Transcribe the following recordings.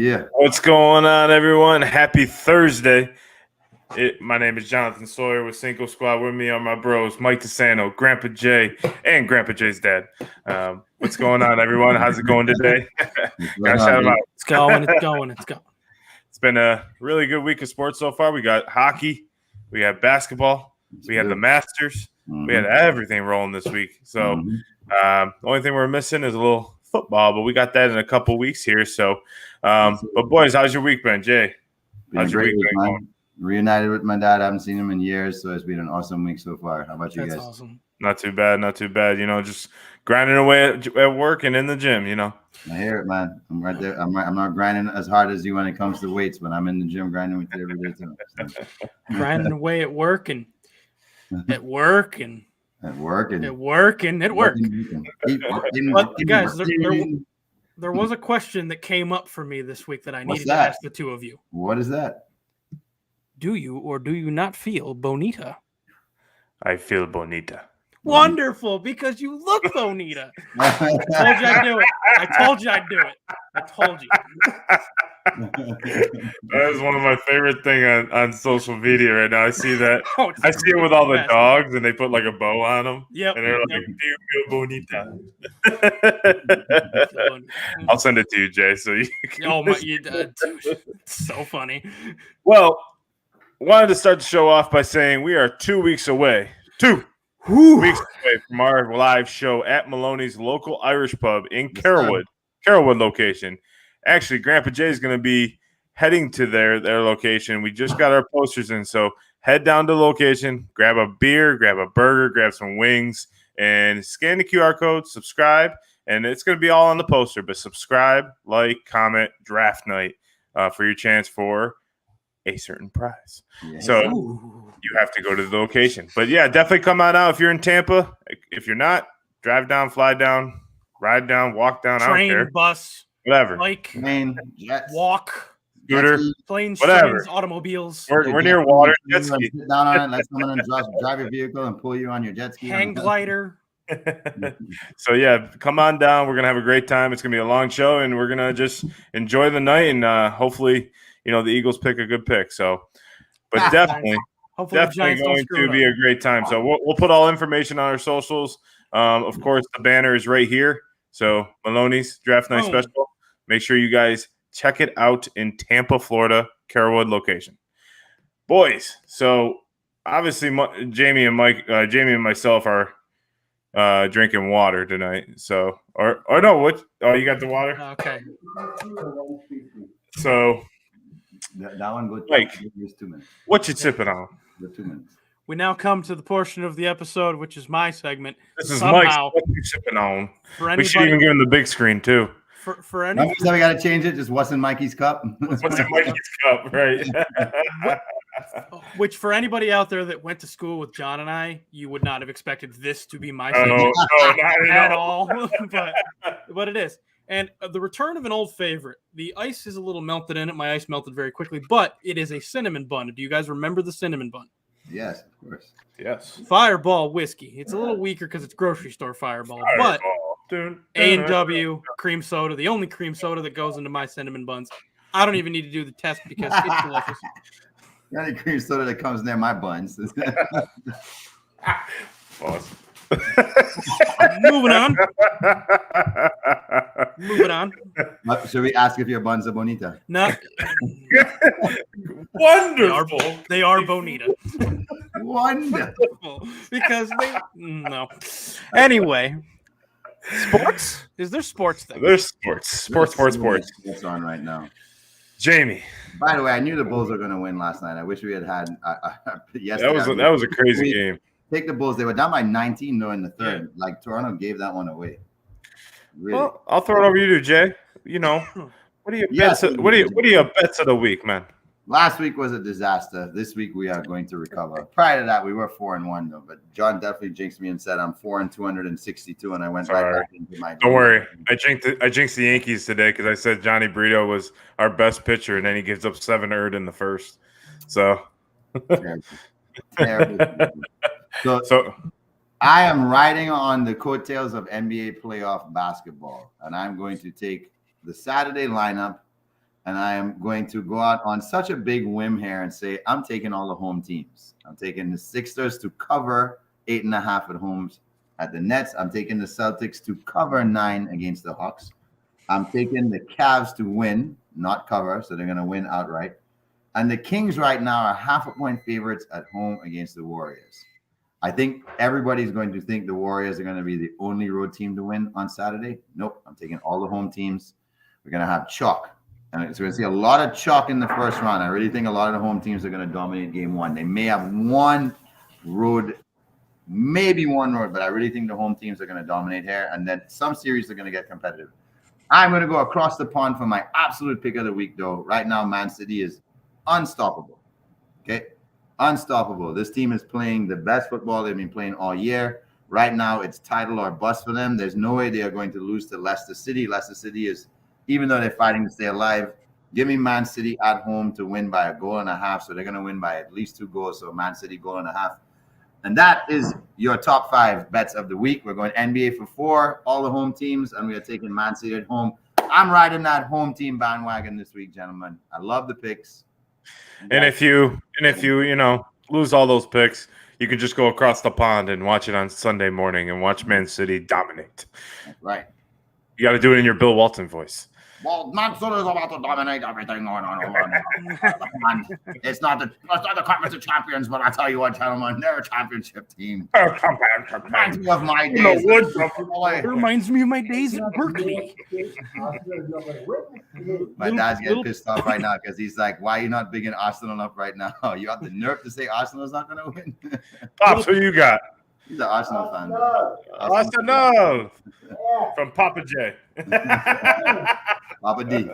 Yeah. What's going on, everyone? Happy Thursday. My name is Jonathan Sawyer with Cinco Squad. With me are my bros, Mike DeSanto, Grandpa Jay, and Grandpa Jay's dad. What's going on, everyone? How's it going today? Gotta shout them out. It's going. It's been a really good week of sports so far. We got hockey, we got basketball, we had the Masters, we had everything rolling this week. So the only thing we're missing is a little football, but we got that in a couple weeks here. So, but boys, how's your week been, Jay? How's your week been going? Reunited with my dad. I haven't seen him in years, so it's been an awesome week so far. How about you guys? Awesome. Not too bad, not too bad. You know, just grinding away at work and in the gym. You know, I hear it, man. I'm right there. I'm not grinding as hard as you when it comes to weights, but I'm in the gym grinding with you every day too. So. Grinding away at work and at work and at work and at work and at work. But guys, there was a question that came up for me this week that I needed to ask the two of you. What is that? Do you or do you not feel bonita? I feel bonita. Wonderful, because you look bonita. I told you I'd do it. I told you. I told you. That is one of my favorite things on social media right now. I see that. I see it with all the dogs, and they put like a bow on them. Yep. And they're like, "Do you feel bonita?" I'll send it to you, Jay. So you can dude, so funny. Well, wanted to start the show off by saying we are 2 weeks away. 2 weeks away from our live show at Maloney's local Irish pub in Carrollwood location. Actually, Grandpa Jay is going to be heading to their location. We just got our posters in, so head down to the location, grab a beer, grab a burger, grab some wings, and scan the QR code, subscribe, and it's going to be all on the poster. But subscribe, like, comment, draft night for your chance for a certain prize. Yes. So you have to go to the location. But yeah, definitely come on out if you're in Tampa. If you're not, drive down, fly down, ride down, walk down. Train, I don't care. Bus, whatever. Bike, plane, jets, walk, scooter, planes, whatever. trains, automobiles. We're near water. Jet ski. Sit down on it, let someone drive your vehicle and pull you on your jet ski. Hang glider. So yeah, come on down. We're gonna have a great time. It's gonna be a long show, and we're gonna just enjoy the night, and hopefully, you know, the Eagles pick a good pick. So, but definitely going to be a great time. So we'll put all information on our socials. Of course, the banner is right here. So Maloney's Draft Night Special. Make sure you guys check it out in Tampa, Florida, Carrollwood location. Boys, so obviously Jamie and myself are drinking water tonight. So or no, what? Oh, you got the water? Okay. So that one goes like 2 minutes. What you sipping on? 2 minutes. We now come to the portion of the episode which is my segment. This is Mike's. What you sipping on? We should even give him the big screen too. For any, so we got to change it. Just what's in Mikey's cup? What's in Mikey's cup? Right. Which for anybody out there that went to school with John and I, you would not have expected this to be my segment not at all. but it is. And the return of an old favorite. The ice is a little melted in it. My ice melted very quickly, but it is a cinnamon bun. Do you guys remember the cinnamon bun? Yes, of course. Yes. Fireball whiskey. It's a little weaker because it's grocery store Fireball. But A&W cream soda, the only cream soda that goes into my cinnamon buns. I don't even need to do the test because it's delicious. The only cream soda that comes near my buns. Awesome. Moving on. Should we ask if your buns are bonita? No. Wonderful. They are bonita. Wonderful. Because no. Anyway, sports? Is there sports thing? There's sports. Sports. What's on right now? Jamie. By the way, I knew the Bulls were going to win last night. I wish we had yesterday. That was a crazy game. Take the Bulls. They were down by 19 though in the third. Yeah. Like Toronto gave that one away. Really. Well, I'll throw it over you, Jay. You know, what are your bets? What are your bets of the week, man? Last week was a disaster. This week we are going to recover. Prior to that, we were 4-1 though. But John definitely jinxed me and said I'm 4-262, and I went right back into my. Don't worry, I jinxed the Yankees today because I said Johnny Brito was our best pitcher, and then he gives up 7 earned in the first. So. Terrible. So I am riding on the coattails of NBA playoff basketball, and I'm going to take the Saturday lineup and I am going to go out on such a big whim here and say I'm taking all the home teams. I'm taking the Sixers to cover 8.5 at home at the Nets. I'm taking the Celtics to cover 9 against the Hawks. I'm taking the Cavs to win, not cover, so they're going to win outright. And the Kings right now are 0.5 point favorites at home against the Warriors. I think everybody's going to think the Warriors are going to be the only road team to win on Saturday. Nope, I'm taking all the home teams. We're going to have chalk. And so we're going to see a lot of chalk in the first round. I really think a lot of the home teams are going to dominate game one. They may have one road, maybe one road, but I really think the home teams are going to dominate here. And then some series are going to get competitive. I'm going to go across the pond for my absolute pick of the week, though. Right now, Man City is unstoppable. Okay? Unstoppable. This team is playing the best football they've been playing all year. Right now, it's title or bust for them. There's no way they are going to lose to Leicester City. Leicester City is, even though they're fighting to stay alive, give me Man City at home to win by 1.5 goals. So they're going to win by at least 2 goals. So Man City 1.5 goals. And that is your top 5 bets of the week. We're going NBA for 4, all the home teams, and we are taking Man City at home. I'm riding that home team bandwagon this week, gentlemen. I love the picks. And if you lose all those picks, you can just go across the pond and watch it on Sunday morning and watch Man City dominate. That's right. You got to do it in your Bill Walton voice. Well, Man City is about to dominate everything going on. It's not the Conference of Champions, but I tell you what, gentlemen, they're a championship team. Reminds me of my days. It reminds me of my days at Berkeley. My dad's getting pissed off right now because he's like, why are you not bigging Arsenal up right now? You have the nerve to say Arsenal's not going to win? Pops, who you got? He's an Arsenal fan. Arsenal from Papa J. Papa D.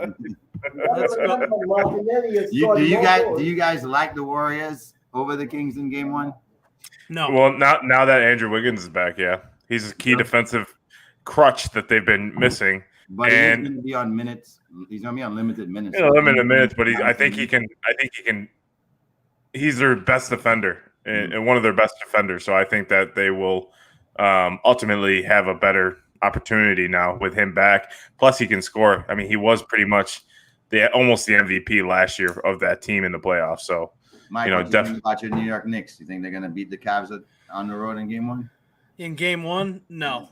Do you guys like the Warriors over the Kings in game 1? No. Well, now that Andrew Wiggins is back, yeah. He's a key defensive crutch that they've been missing. But he's going to be on minutes. He's going to be on limited minutes. Limited minutes, but I think he can. He's their best defender and one of their best defenders. So I think that they will ultimately have a better opportunity now with him back. Plus, he can score. I mean, he was pretty much almost the MVP last year of that team in the playoffs. So, Mike, definitely watch your New York Knicks. You think they're going to beat the Cavs on the road in game 1? In game 1, no.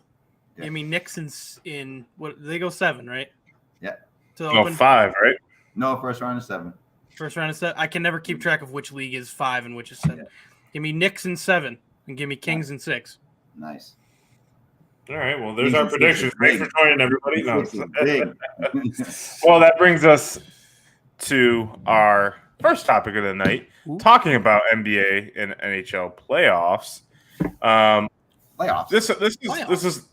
Yeah. I mean, Knicks in what they go 7, right? Yeah. No, 5, right? No, first round is 7. First round is 7. I can never keep track of which league is 5 and which is 7. Yeah. Give me Knicks in 7 and give me Kings in 6. Nice. All right. Well, there's our predictions. Thanks for joining, everybody. No. Well, that brings us to our first topic of the night, talking about NBA and NHL playoffs. Playoffs. This is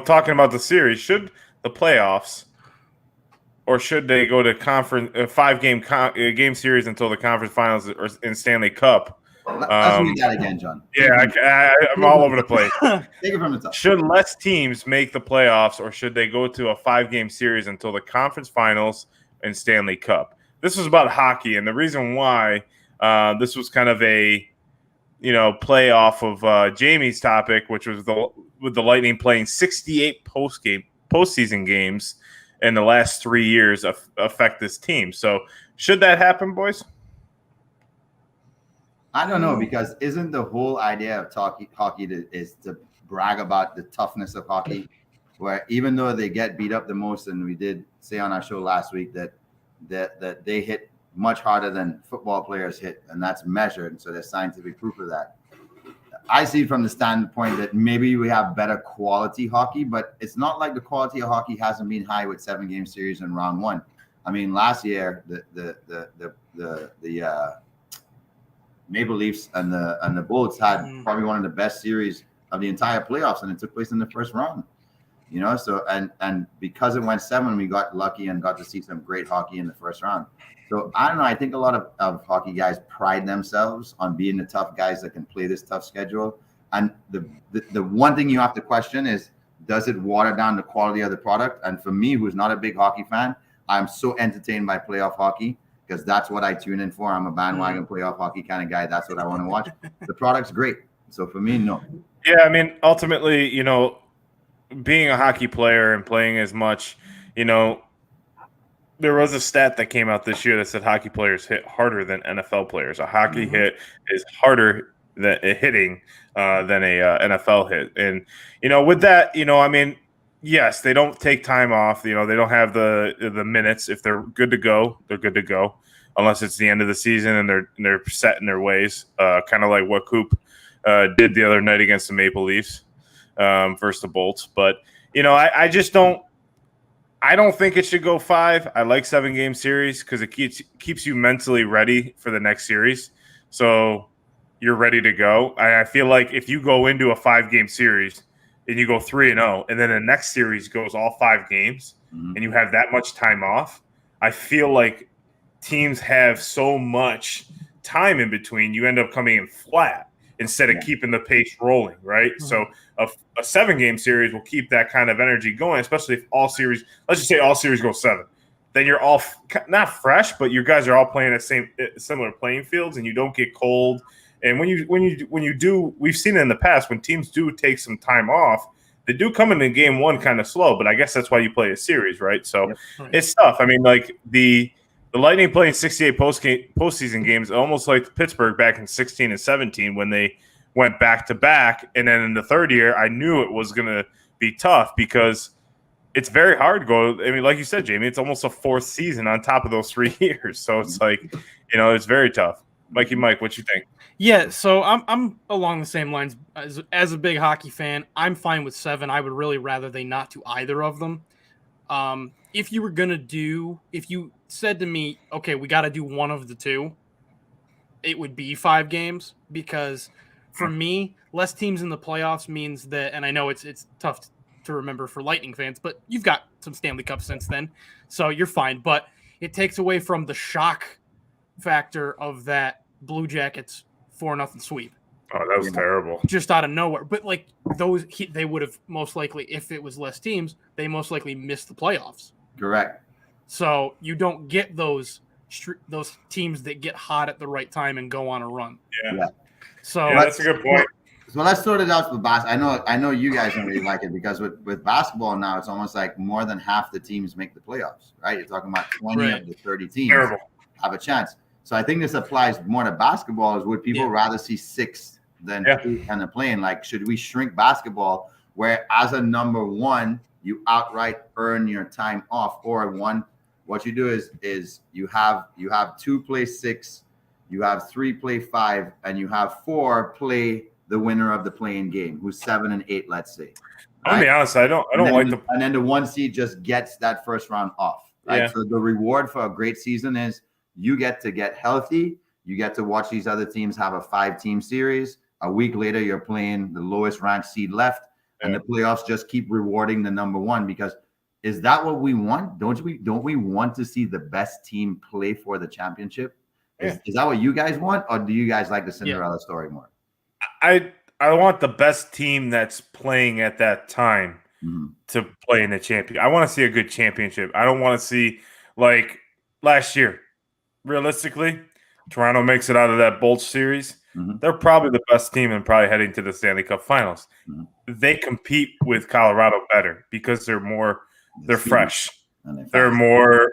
talking about the series. Should the playoffs, or should they go to conference 5-game series until the conference finals or in Stanley Cup? Let's read that again, John. Yeah, I'm all over the place. Take it from the top. Should less teams make the playoffs, or should they go to a 5-game series until the conference finals and Stanley Cup? This was about hockey, and the reason why this was kind of a play off of Jamie's topic, which was with the Lightning playing 68 postseason games in the last 3 years affect this team. So should that happen, boys? I don't know, because isn't the whole idea of hockey is to brag about the toughness of hockey, where even though they get beat up the most, and we did say on our show last week that they hit much harder than football players hit, and that's measured, and so there's scientific proof of that. I see it from the standpoint that maybe we have better quality hockey, but it's not like the quality of hockey hasn't been high with 7-game series in round 1. I mean, last year the Maple Leafs and the Bolts had probably one of the best series of the entire playoffs, and it took place in the first round. So and because it went 7, we got lucky and got to see some great hockey in the first round. So I don't know. I think a lot of hockey guys pride themselves on being the tough guys that can play this tough schedule. And the one thing you have to question is, does it water down the quality of the product? And for me, who's not a big hockey fan, I'm so entertained by playoff hockey, because that's what I tune in for. I'm a bandwagon playoff hockey kind of guy. That's what I want to watch. The product's great. So for me, no. Yeah, I mean, ultimately, being a hockey player and playing as much, There was a stat that came out this year that said hockey players hit harder than NFL players. A hockey hit is harder than hitting than a NFL hit. And, with that, I mean, yes, they don't take time off. They don't have the minutes. If they're good to go, they're good to go, unless it's the end of the season and they're set in their ways, kind of like what Coop did the other night against the Maple Leafs versus the Bolts. But, I just don't. I don't think it should go 5. I like 7-game series because it keeps you mentally ready for the next series. So you're ready to go. I feel like if you go into a 5-game series and you go 3-0, and then the next series goes all 5 games, and you have that much time off, I feel like teams have so much time in between, you end up coming in flat instead of keeping the pace rolling, right? So a 7-game series will keep that kind of energy going, especially if let's just say all series go 7. Then you're all not fresh, but you guys are all playing at similar playing fields, and you don't get cold. And when you do, we've seen it in the past when teams do take some time off, they do come into game 1 kind of slow. But I guess that's why you play a series, right? So it's tough. I mean, like the Lightning playing 68 postseason games, almost like Pittsburgh back in 16 and 17 when they went back to back. And then in the third year, I knew it was going to be tough because it's very hard to go. I mean, like you said, Jamie, it's almost a 4th season on top of those 3 years. So it's like, it's very tough. Mike, what you think? Yeah, so I'm along the same lines. As a big hockey fan, I'm fine with 7. I would really rather they not do either of them. If you said to me, okay, we got to do one of the 2, it would be 5 games because for me, less teams in the playoffs means that, and I know it's tough to remember for Lightning fans, but you've got some Stanley Cups since then, so you're fine. But it takes away from the shock factor of that Blue Jackets 4-0 sweep. Oh, that was terrible. Just out of nowhere. But like they would have most likely, if it was less teams, they most likely missed the playoffs. Correct. So you don't get those teams that get hot at the right time and go on a run. Yeah. So that's a good point. So let's sort it out with basketball. I know you guys don't really like it because with basketball now, it's almost like more than half the teams make the playoffs, right? You're talking about 20 of the 30 teams have a chance. So I think this applies more to basketball. Would people rather see 6 than 8 kind of playing? Like, should we shrink basketball where as a number 1, you outright earn your time off, or what you do is you have 2 play 6, you have 3 play 5, and you have 4 play the winner of the playing game, who's 7 and 8, let's say. I'll be honest, I don't like the. And then the 1 seed just gets that first round off. Right. Yeah. So the reward for a great season is you get to get healthy. You get to watch these other teams have a 5-team series. A week later, you're playing the lowest ranked seed left, and the playoffs just keep rewarding the number 1 because. Is that what we want? Don't we want to see the best team play for the championship? Is that what you guys want, or do you guys like the Cinderella story more? I want the best team that's playing at that time to play in the champion. I want to see a good championship. I don't want to see like last year. Realistically, Toronto makes it out of that Bolts series. They're probably the best team and probably heading to the Stanley Cup Finals. They compete with Colorado better because they're fresh. They're more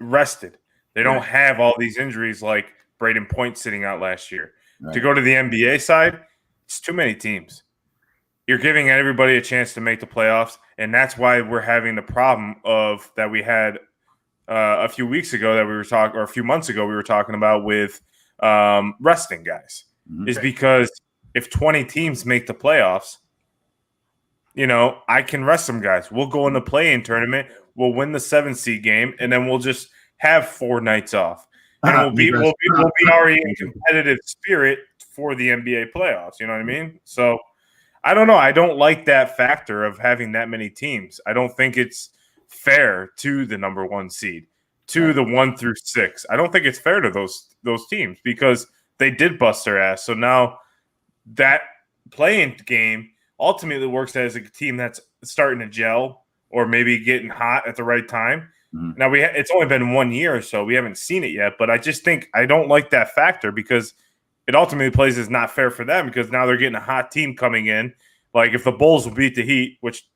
rested. They don't have all these injuries like Braden Point sitting out last year. Right. To go to the NBA side, it's too many teams. You're giving everybody a chance to make the playoffs, and that's why we're having the problem of that we had a few weeks ago that we were talking, or a few months ago we were talking about with resting guys. Is because if 20 teams make the playoffs, I can rest some guys. We'll go in the play-in tournament. We'll win the 7-seed game, and then we'll just have 4 nights off. And we'll be already in competitive spirit for the NBA playoffs. You know what I mean? So I don't know. I don't like that factor of having that many teams. I don't think it's fair to the number 1 seed, to the 1 through 6. I don't think it's fair to those teams because they did bust their ass. So now that play-in game ultimately works as a team that's starting to gel or maybe getting hot at the right time. Now it's only been 1 year or so. We haven't seen it yet, but I just think I don't like that factor because it ultimately plays as not fair for them because now they're getting a hot team coming in. Like if the Bulls will beat the Heat, which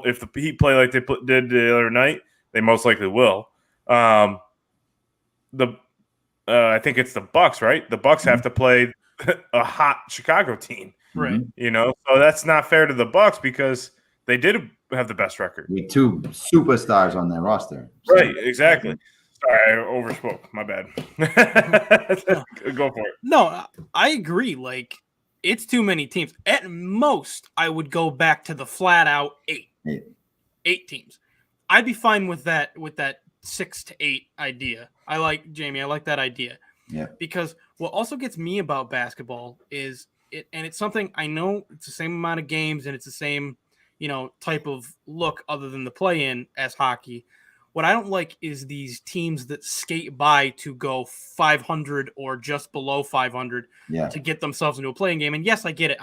if the Heat play like they did the other night, they most likely will. The I think it's the Bucks, right? The Bucks have to play a hot Chicago team, Right. So that's not fair to the Bucks because they did have the best record with 2 superstars on their roster. So. Right, exactly. Sorry, I overspoke. My bad. Go for it. No, I agree. Like, it's too many teams. At most, I would go back to the flat out 8. 8 teams. I'd be fine with that 6 to 8 idea. I like that idea. Yeah. Because what also gets me about basketball is it's something I know it's the same amount of games and it's the same, type of look other than the play-in as hockey. What I don't like is these teams that skate by to go 500 or just below 500 to get themselves into a playing game. And yes, I get it.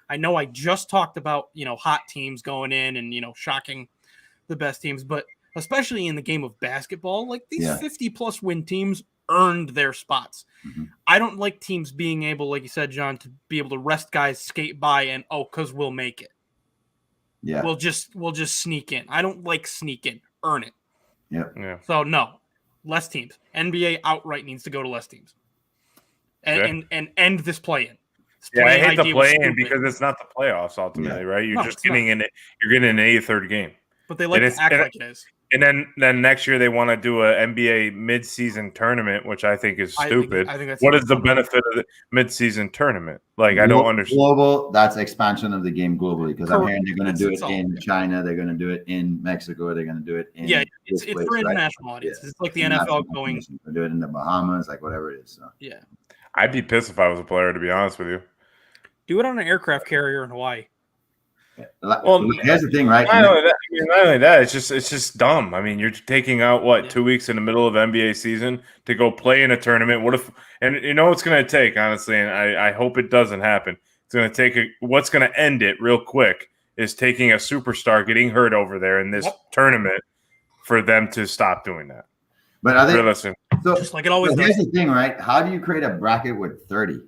I know I just talked about, hot teams going in and, shocking the best teams, but especially in the game of basketball, like these 50-plus win teams earned their spots. Mm-hmm. I don't like teams being able, like you said, John, to be able to rest guys, skate by, and because we'll make it. Yeah, we'll just sneak in. I don't like sneak in. Earn it. Yeah. So no, less teams. NBA outright needs to go to less teams, and end this play-in. Yeah, I hate the play-in because it's not the playoffs ultimately, right? You're just getting in it. You're getting an 83rd game. But they like to act like it is. And then next year they want to do a NBA mid-season tournament, which I think is stupid. I think that's what is the benefit of the mid-season tournament? Like, I don't understand. Global, that's expansion of the game globally because I'm hearing they're going to do it in China, they're going to do it in Mexico, they're going to do it in it's for international audiences. It's like the NFL going. They do it in the Bahamas, like whatever it is. So. Yeah, I'd be pissed if I was a player, to be honest with you. Do it on an aircraft carrier in Hawaii. Well, here's the thing, right? Not only that, it's just dumb. I mean, you're taking out 2 weeks in the middle of NBA season to go play in a tournament. What if? And you know what's going to take, honestly, and I hope it doesn't happen. It's going to take what's going to end it real quick is taking a superstar getting hurt over there in this tournament for them to stop doing that. But I think listen, so. Just like it always does. Here's the thing, right? How do you create a bracket with 30?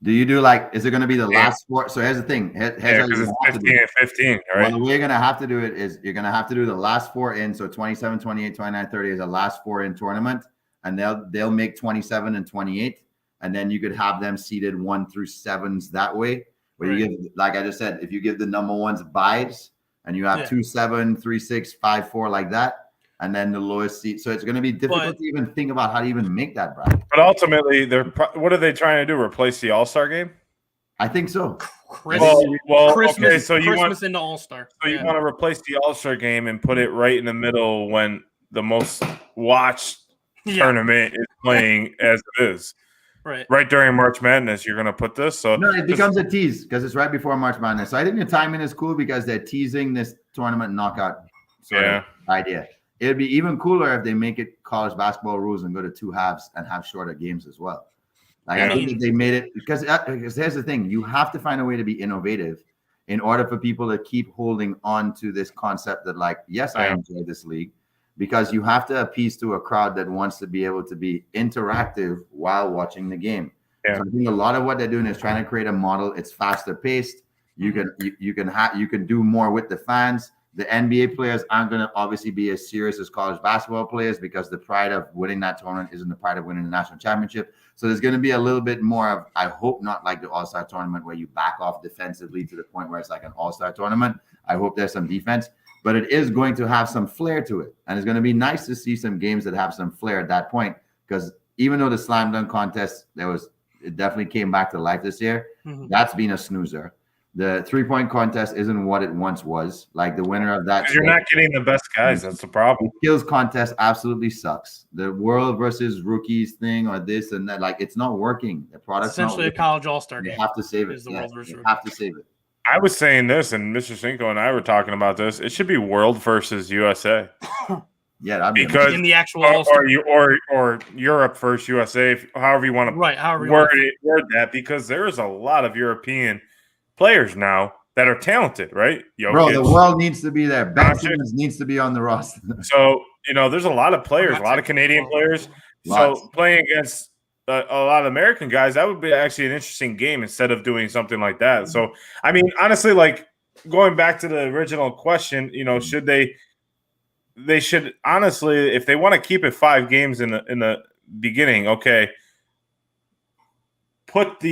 Do you do is it going to be the last 4? So here's the thing. Because it's 15 and 15, right? Well, the way you're going to have to do it is you're going to have to do the last 4 in. So 27, 28, 29, 30 is a last 4 in tournament. And they'll make 27 and 28. And then you could have them seeded 1 through 7s that way. Where you give, like I just said, if you give the number ones byes and you have 2, 7, 3, 6, 5, 4 like that. And then the lowest seed. So it's going to be difficult to even think about how to even make that bracket. But ultimately, what are they trying to do? Replace the All-Star game? I think so. Christmas okay, so you want into All-Star. So you want to replace the All-Star game and put it right in the middle when the most watched tournament is playing as it is. Right during March Madness, you're going to put this. So no, it becomes a tease because it's right before March Madness. So I think the timing is cool because they're teasing this tournament knockout idea. It'd be even cooler if they make it college basketball rules and go to 2 halves and have shorter games as well. I think if they made it because here's the thing: you have to find a way to be innovative in order for people to keep holding on to this concept that, yes, I enjoy this league, because you have to appease to a crowd that wants to be able to be interactive while watching the game. Yeah. So I think a lot of what they're doing is trying to create a model. It's faster paced. You can do more with the fans. The NBA players aren't going to obviously be as serious as college basketball players because the pride of winning that tournament isn't the pride of winning the national championship. So there's going to be a little bit more of, I hope not like the All-Star tournament where you back off defensively to the point where it's like an All-Star tournament. I hope there's some defense, but it is going to have some flair to it. And it's going to be nice to see some games that have some flair at that point, because even though the slam dunk contest, it definitely came back to life this year. Mm-hmm. That's been a snoozer. The 3-point contest isn't what it once was. Like the winner of that, you're not getting the best guys. That's the problem. The skills contest absolutely sucks. The world versus rookies thing or this and that, it's not working. The product's essentially a college all-star game. You have to save it. You have to save it. I was saying this, and Mr. Cinco and I were talking about this. It should be world versus USA. Yeah, because in the actual or Europe versus USA, however you want to word that, because there is a lot of European players now that are talented, right? Bro, the world needs to be there. Ben Simmons needs to be on the roster. So, there's a lot of players, a lot of Canadian players. So playing against a lot of American guys, that would be actually an interesting game instead of doing something like that. So, I mean, honestly, going back to the original question, should they they should honestly, if they want to keep it 5 games in the beginning, okay, put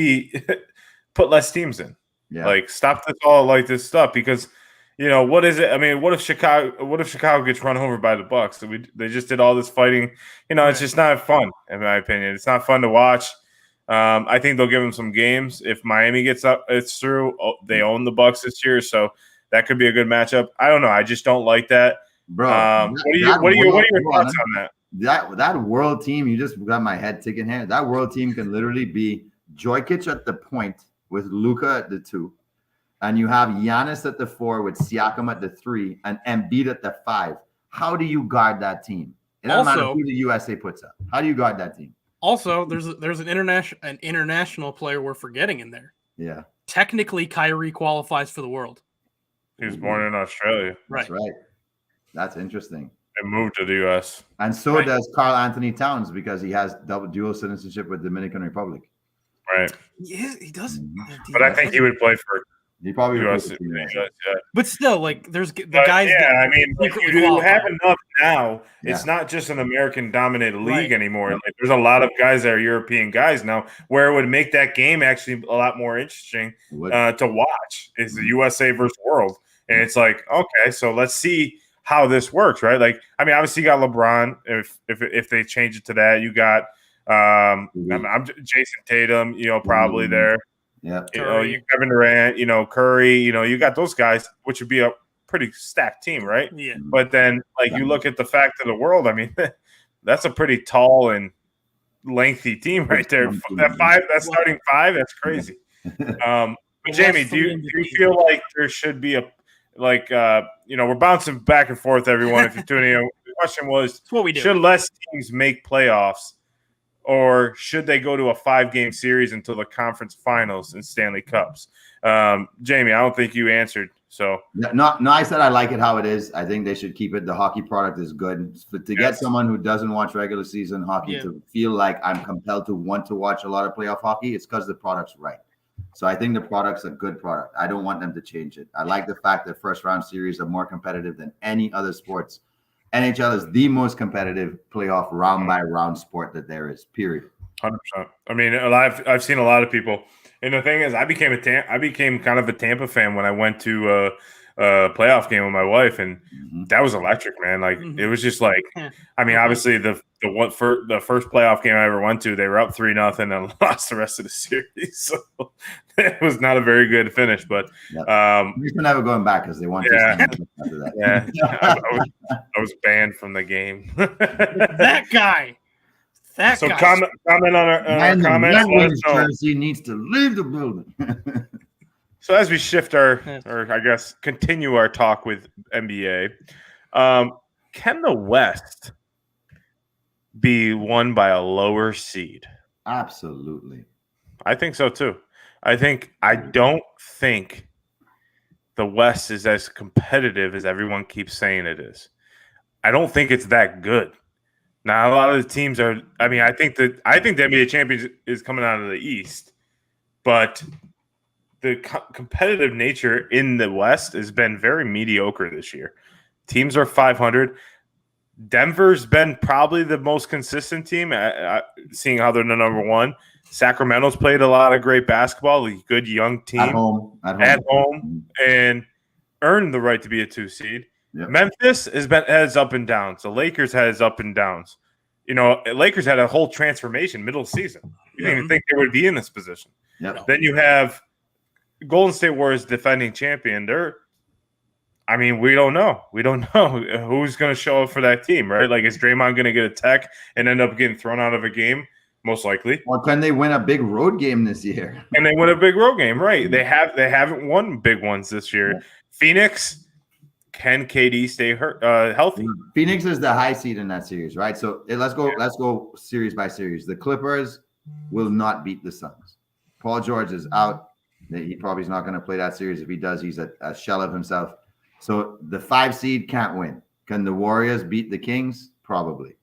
less teams in. Yeah. Like stop this stuff because what is it? I mean, what if Chicago gets run over by the Bucks? They just did all this fighting. It's just not fun in my opinion. It's not fun to watch. I think they'll give them some games. If Miami it's through. They own the Bucks this year, so that could be a good matchup. I don't know. I just don't like that. Bro, what are your thoughts on that? That world team, you just got my head ticking here. That world team can literally be Jokic at the point with Luka at the 2, and you have Giannis at the 4 with Siakam at the 3 and Embiid at the 5. How do you guard that team? It doesn't matter who the USA puts up. How do you guard that team? Also, there's an international player we're forgetting in there. Yeah. Technically, Kyrie qualifies for the World. He was born in Australia. That's right. That's interesting. And moved to the U.S. And so does Karl Anthony Towns because he has dual citizenship with Dominican Republic. Right. Yeah, he does. But I think he would play for He probably US. would. But still, like, there's the guys. Yeah, I mean, you have enough now. Yeah. It's not just an American-dominated league anymore. Like, there's a lot of guys that are European guys now, where it would make that game actually a lot more interesting to watch. Is the USA versus world, and it's like, okay, so let's see how this works, right? Like, I mean, obviously you got LeBron. If they change it to that, you got I'm Jason Tatum. Probably there. Yeah, you Kevin Durant, Curry, you got those guys, which would be a pretty stacked team, right? Yeah. But then, like, you look at the fact of the world. I mean, that's a pretty tall and lengthy team right there. That starting 5, that's crazy. But Jamie, do you feel like there should be we're bouncing back and forth, everyone. If you're tuning in, the question was, what we do. Should less teams make playoffs? Or should they go to a 5-game series until the conference finals and Stanley Cups? Jamie, I don't think you answered. So no, I said I like it how it is. I think they should keep it. The hockey product is good. But to get someone who doesn't watch regular season hockey to feel like I'm compelled to want to watch a lot of playoff hockey, it's because the product's right. So I think the product's a good product. I don't want them to change it. I like the fact that first-round series are more competitive than any other sports. NHL is the most competitive playoff round-by-round sport that there is, period. 100%. I mean, I've seen a lot of people. And the thing is, I became kind of a Tampa fan when I went to a playoff game with my wife, and that was electric, man. Like, it was just like, I mean, obviously the first playoff game I ever went to, they were up 3-0 and lost the rest of the series. So it was not a very good finish, but we're never going back because they want to. After that. Yeah, I was banned from the game. That guy. So comment on our comments. Jersey needs to leave the building. So as we shift or I guess continue our talk with NBA, can the West be won by a lower seed? Absolutely. I think so too. I don't think the West is as competitive as everyone keeps saying it is. I don't think it's that good. Now, a lot of the teams are. I mean, I think the NBA champions is coming out of the East, but the competitive nature in the West has been very mediocre this year. Teams are 500. Denver's been probably the most consistent team, seeing how they're the number 1. Sacramento's played a lot of great basketball, a good young team at home, and earned the right to be a 2 seed. Yep. Memphis has up and downs. The Lakers has up and downs. Lakers had a whole transformation middle season. You didn't even think they would be in this position. Yep. Then you have Golden State Warriors defending champion. We don't know. We don't know who's going to show up for that team, right? Like, is Draymond going to get a tech and end up getting thrown out of a game? Most likely. Or can they win a big road game this year? And they win a big road game, right? They haven't won big ones this year. Yeah. Phoenix, can KD stay healthy? Phoenix is the high seed in that series, right? So let's go series by series. The Clippers will not beat the Suns. Paul George is out. He probably is not going to play that series. If he does, he's a shell of himself. So the 5 seed can't win. Can the Warriors beat the Kings? Probably.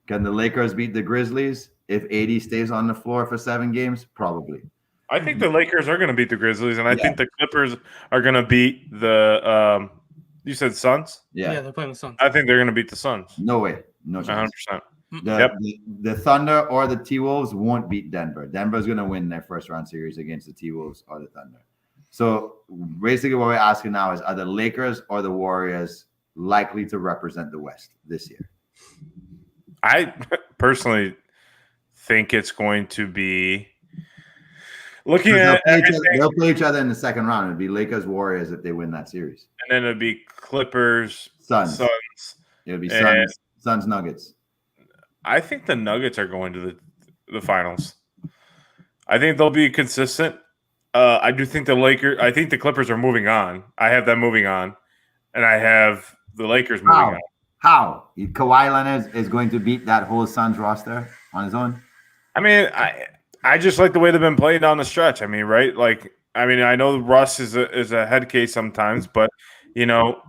Can the Lakers beat the Grizzlies? If AD stays on the floor for 7 games, probably. I think the Lakers are going to beat the Grizzlies, and I think the Clippers are going to beat the You said Suns? Yeah, they're playing the Suns. I think they're going to beat the Suns. No way. No chance. 100%. The Thunder or the T-Wolves won't beat Denver. Denver's going to win their first round series against the T-Wolves or the Thunder. So basically what we're asking now is, are the Lakers or the Warriors likely to represent the West this year? I personally think it's going to be looking at everything. They'll play each other in the second round. It'd be Lakers Warriors if they win that series. And then it'd be Clippers Suns. It'll be And Suns Nuggets. I think the Nuggets are going to the finals. I think they'll be consistent. I do think I think the Clippers are moving on. I have them moving on. And I have the Lakers moving on. How? Kawhi Leonard is going to beat that whole Suns roster on his own? I mean, I just like the way they've been playing down the stretch. I mean, right? Like, I mean, I know Russ is a head case sometimes, but, you know,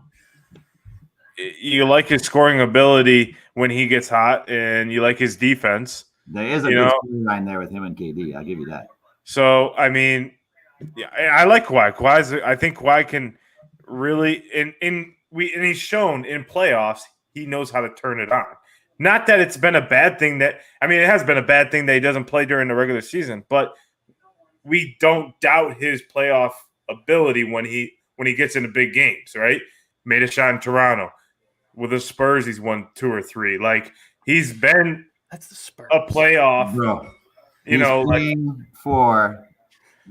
you like his scoring ability when he gets hot, and you like his defense. There is a good storyline there with him and KD. I'll give you that. So, I mean, yeah, I like Kawhi. I think Kawhi can really and he's shown in playoffs he knows how to turn it on. Not that it's been a bad thing it has been a bad thing that he doesn't play during the regular season, but we don't doubt his playoff ability when he gets into big games, right? Made a shot in Toronto. With the Spurs, he's won 2 or 3. Like, he's been That's the Spurs. A playoff. Bro, you know, playing for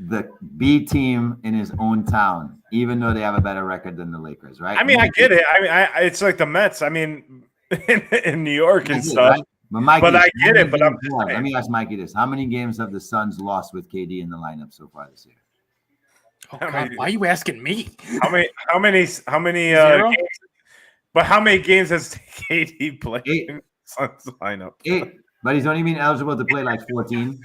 the B team in his own town, even though they have a better record than the Lakers, right? I mean, I get it. I mean, it's like the Mets. I mean, in New York and stuff. Right? But Mikey, I get it. But let me ask Mikey this: how many games have the Suns lost with KD in the lineup so far this year? Oh God, why are you asking me? How many games, but how many games has KD played in Suns lineup? 8. But he's only been eligible to play like 14.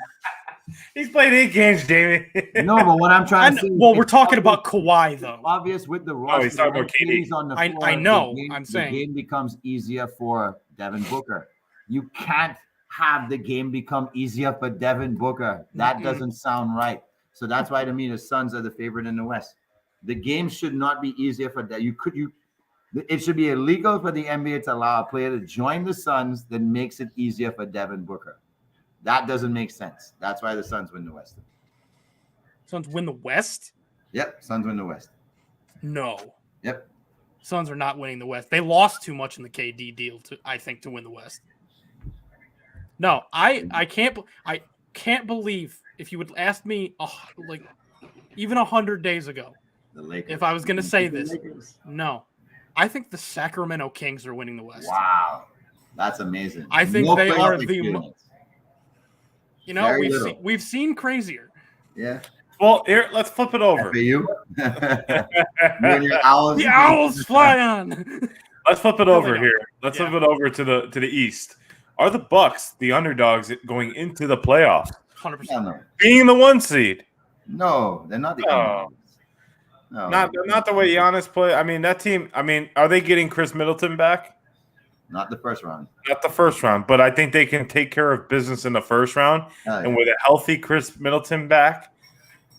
He's played 8 games, Jamie. No, but what I'm trying to say, well, we're talking about Kawhi though. Obvious with the roster. He's talking about KD. On the floor, I know. The saying the game becomes easier for Devin Booker. You can't have the game become easier for Devin Booker. That doesn't sound right. So that's why to me the Suns are the favorite in the West. The game should not be easier for that. It should be illegal for the NBA to allow a player to join the Suns that makes it easier for Devin Booker. That doesn't make sense. That's why the Suns win the West. Suns win the West? Yep, Suns win the West. No. Yep. Suns are not winning the West. They lost too much in the KD deal to win the West. No, I can't believe if you would ask me like even 100 days ago, the Lakers. If I was going to say this. No. I think the Sacramento Kings are winning the West. Wow. That's amazing. I think they are we've seen crazier. Yeah. Well, here, let's flip it over. For you. Owls. The Owls fly on. Let's flip it over here. Let's flip it over to the East. Are the Bucks the underdogs going into the playoffs? 100%. Being the 1 seed? No, they're not the underdogs. No. Not the way Giannis play. I mean, that team. I mean, are they getting Chris Middleton back? Not the first round. Not the first round, but I think they can take care of business in the first round. And with a healthy Chris Middleton back,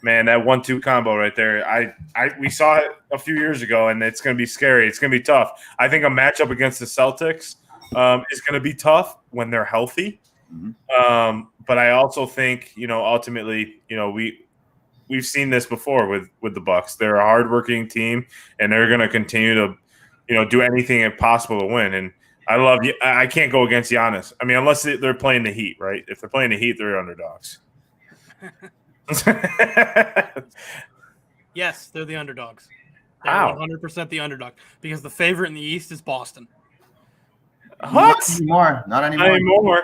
man, that 1-2 combo right there. We saw it a few years ago, and it's going to be scary. It's going to be tough. I think a matchup against the Celtics is going to be tough when they're healthy. Mm-hmm. But I also think, ultimately, we've seen this before with the Bucks. They're a hardworking team, and they're going to continue to, do anything possible to win. And I can't go against Giannis. I mean, unless they're playing the Heat, right? If they're playing the Heat, they're underdogs. Yes, they're the underdogs. They're Wow. 100% the underdog because the favorite in the East is Boston. What? Not anymore.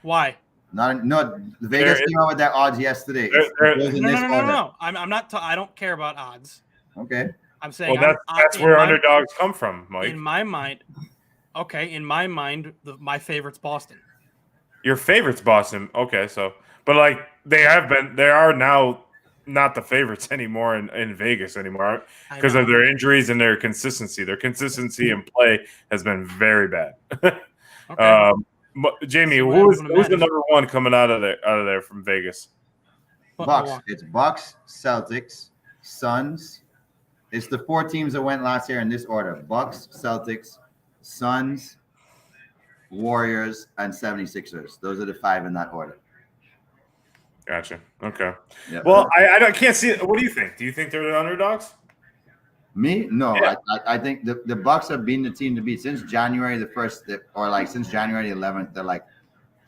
Why? The Vegas came out with their odds yesterday. No. I'm not. I don't care about odds. Okay. I'm saying. Well, that's where underdogs come from, Mike. In my mind, my favorite's Boston. Your favorite's Boston. Okay, so but they are now not the favorites anymore in Vegas anymore because of their injuries and their consistency. Their consistency in play has been very bad. Okay. Jamie, who's the number 1 coming out of there from Vegas? Bucks. It's Bucks, Celtics, Suns, It's the 4 teams that went last year in this order: Bucks, Celtics, Suns, Warriors, and 76ers. Those are the 5 in that order. Gotcha. Okay. Yep. Well, I can't see it. What do you think? Do you think they're the underdogs? Me? No. Yeah. I think the Bucks have been the team to beat since January the 1st, or like since January 11th. They're like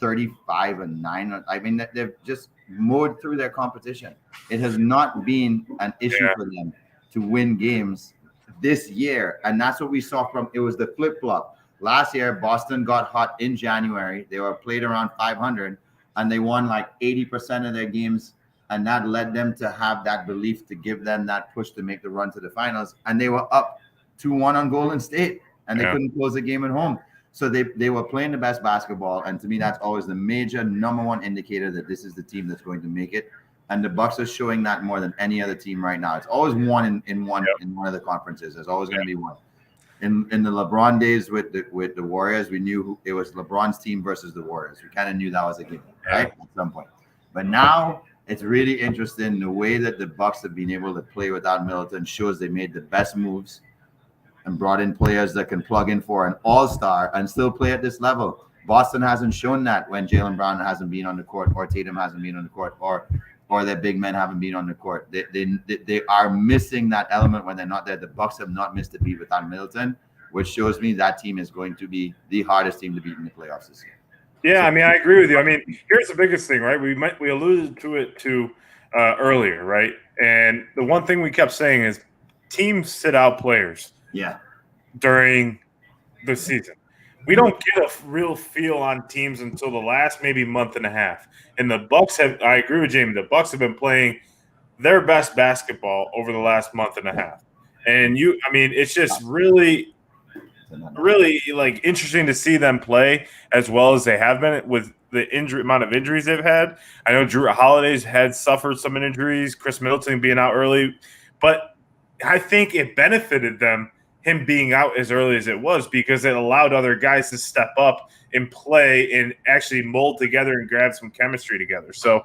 35-9. I mean, they've just mowed through their competition. It has not been an issue for them to win games this year, and that's what we saw from. It was the flip flop last year. Boston got hot in January. They were played around 500, and they won like 80% of their games, and that led them to have that belief to give them that push to make the run to the finals. And they were up 2-1 on Golden State, and they couldn't close the game at home. So they were playing the best basketball, and to me, that's always the major number one indicator that this is the team that's going to make it. And the Bucks are showing that more than any other team right now. It's always one in one of the conferences. There's always going to be one. In the LeBron days with the Warriors, we knew it was LeBron's team versus the Warriors. We kind of knew that was a game, right? At some point. But now it's really interesting the way that the Bucks have been able to play without Middleton shows they made the best moves and brought in players that can plug in for an all-star and still play at this level. Boston hasn't shown that when Jaylen Brown hasn't been on the court, or Tatum hasn't been on the court, or their big men haven't been on the court. They are missing that element when they're not there. The Bucks have not missed a beat without Middleton, which shows me that team is going to be the hardest team to beat in the playoffs this year. Yeah, I mean, I agree with you. I mean, here's the biggest thing, right? We alluded to it earlier, right? And the one thing we kept saying is teams sit out players. Yeah. During the season. We don't get a real feel on teams until the last maybe month and a half. And the Bucks have, I agree with Jamie, the Bucks have been playing their best basketball over the last month and a half. And it's just really like interesting to see them play as well as they have been with the amount of injuries they've had. I know Drew Holiday's had suffered some injuries, Chris Middleton being out early, but I think it benefited them, him being out as early as it was, because it allowed other guys to step up and play and actually mold together and grab some chemistry together. So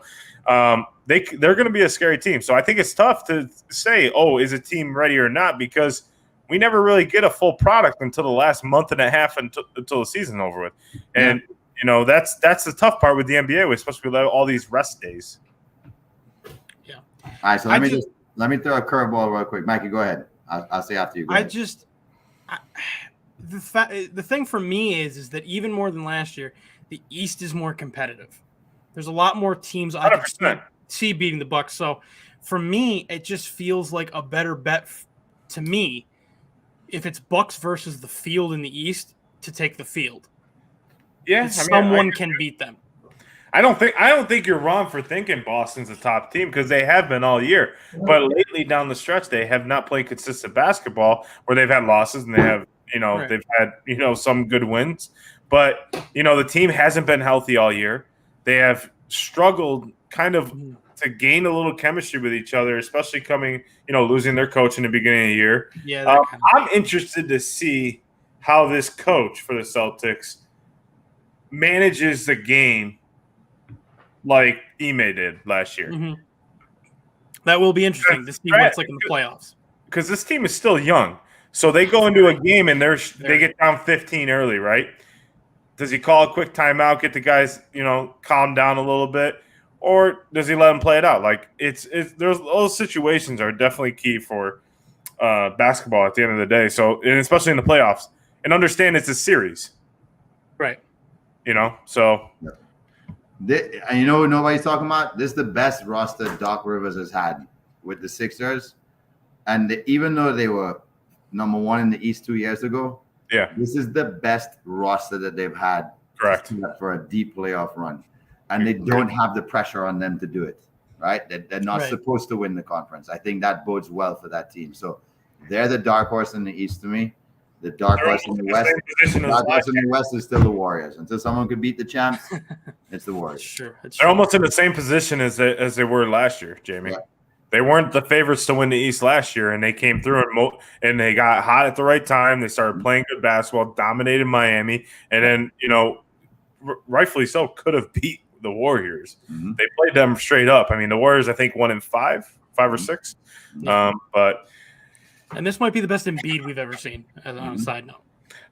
they're going to be a scary team. So I think it's tough to say, is a team ready or not, because we never really get a full product until the last month and a half until the season's over with. And, that's the tough part with the NBA. We're supposed to be all these rest days. Yeah. All right, so let me throw a curveball real quick. Mikey, go ahead. I'll say after you. Go ahead. The thing for me is that even more than last year, the East is more competitive. There's a lot more teams I can see beating the Bucks. So for me, it just feels like a better bet to me if it's Bucks versus the field in the East to take the field. Yeah, someone can beat them. I don't think you're wrong for thinking Boston's a top team, because they have been all year. But lately down the stretch, they have not played consistent basketball, where they've had losses and they have, they've had, some good wins. But, the team hasn't been healthy all year. They have struggled kind of to gain a little chemistry with each other, especially coming, losing their coach in the beginning of the year. Yeah, I'm interested to see how this coach for the Celtics manages the game like Ime did last year. Mm-hmm. That will be interesting to see what's like in the playoffs. Because this team is still young. So they go into a game and they get down 15 early, right? Does he call a quick timeout, get the guys, calm down a little bit? Or does he let them play it out? Like those situations are definitely key for basketball at the end of the day. So, and especially in the playoffs. And understand it's a series. Right. So – and what nobody's talking about? This is the best roster Doc Rivers has had with the Sixers. And even though they were number one in the East 2 years ago, this is the best roster that they've had. Correct. For a deep playoff run. And they don't have the pressure on them to do it, right? They're not supposed to win the conference. I think that bodes well for that team. So they're the dark horse in the East to me. The dark horse in the West. The dark horse in the West is still the Warriors. Until someone could beat the champs, it's the Warriors. Sure, they're almost in the same position as they were last year, Jamie. Yeah. They weren't the favorites to win the East last year, and they came through and they got hot at the right time. They started playing good basketball, dominated Miami, and then rightfully so, could have beat the Warriors. Mm-hmm. They played them straight up. I mean, the Warriors, I think, won in five or six, but. And this might be the best Embiid we've ever seen, on a side note.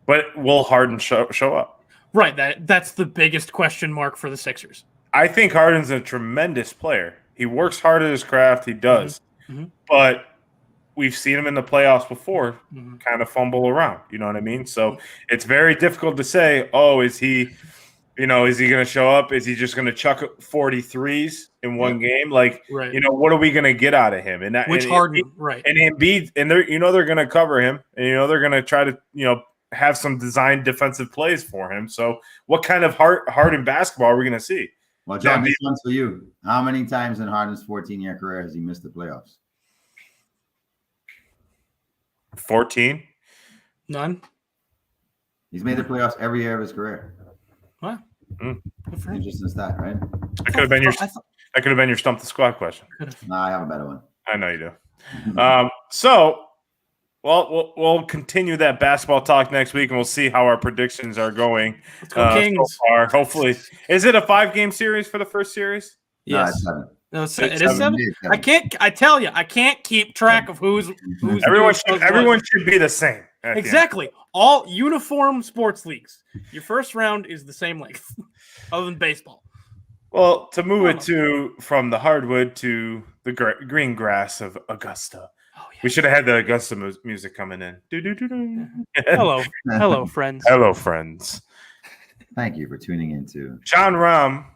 But will Harden show up? Right. That's the biggest question mark for the Sixers. I think Harden's a tremendous player. He works hard at his craft. He does. Mm-hmm. But we've seen him in the playoffs before kind of fumble around. You know what I mean? So it's very difficult to say, is he going to show up? Is he just going to chuck 43s in one game? Like, what are we going to get out of him? And Harden, right. And Embiid, and they're going to cover him, and, they're going to try to, have some designed defensive plays for him. So what kind of Harden basketball are we going to see? Well, John, this one's for you. How many times in Harden's 14-year career has he missed the playoffs? 14? None. He's made the playoffs every year of his career. What? Interesting stat, right? That could have been your stump the squad question. No, I have a better one. I know you do. So we'll continue that basketball talk next week, and we'll see how our predictions are going so far. Hopefully, is it a 5-game series for the first series? Yes. No, it's 7. It is 7. I can't. I tell you, I can't keep track of who's. Everyone should be the same. Exactly. All uniform sports leagues. Your first round is the same length, other than baseball. Well, to move it from the hardwood to the green grass of Augusta. Oh, yeah. We should have had the Augusta music coming in. Hello, friends. Hello, friends. Thank you for tuning in to John Rahm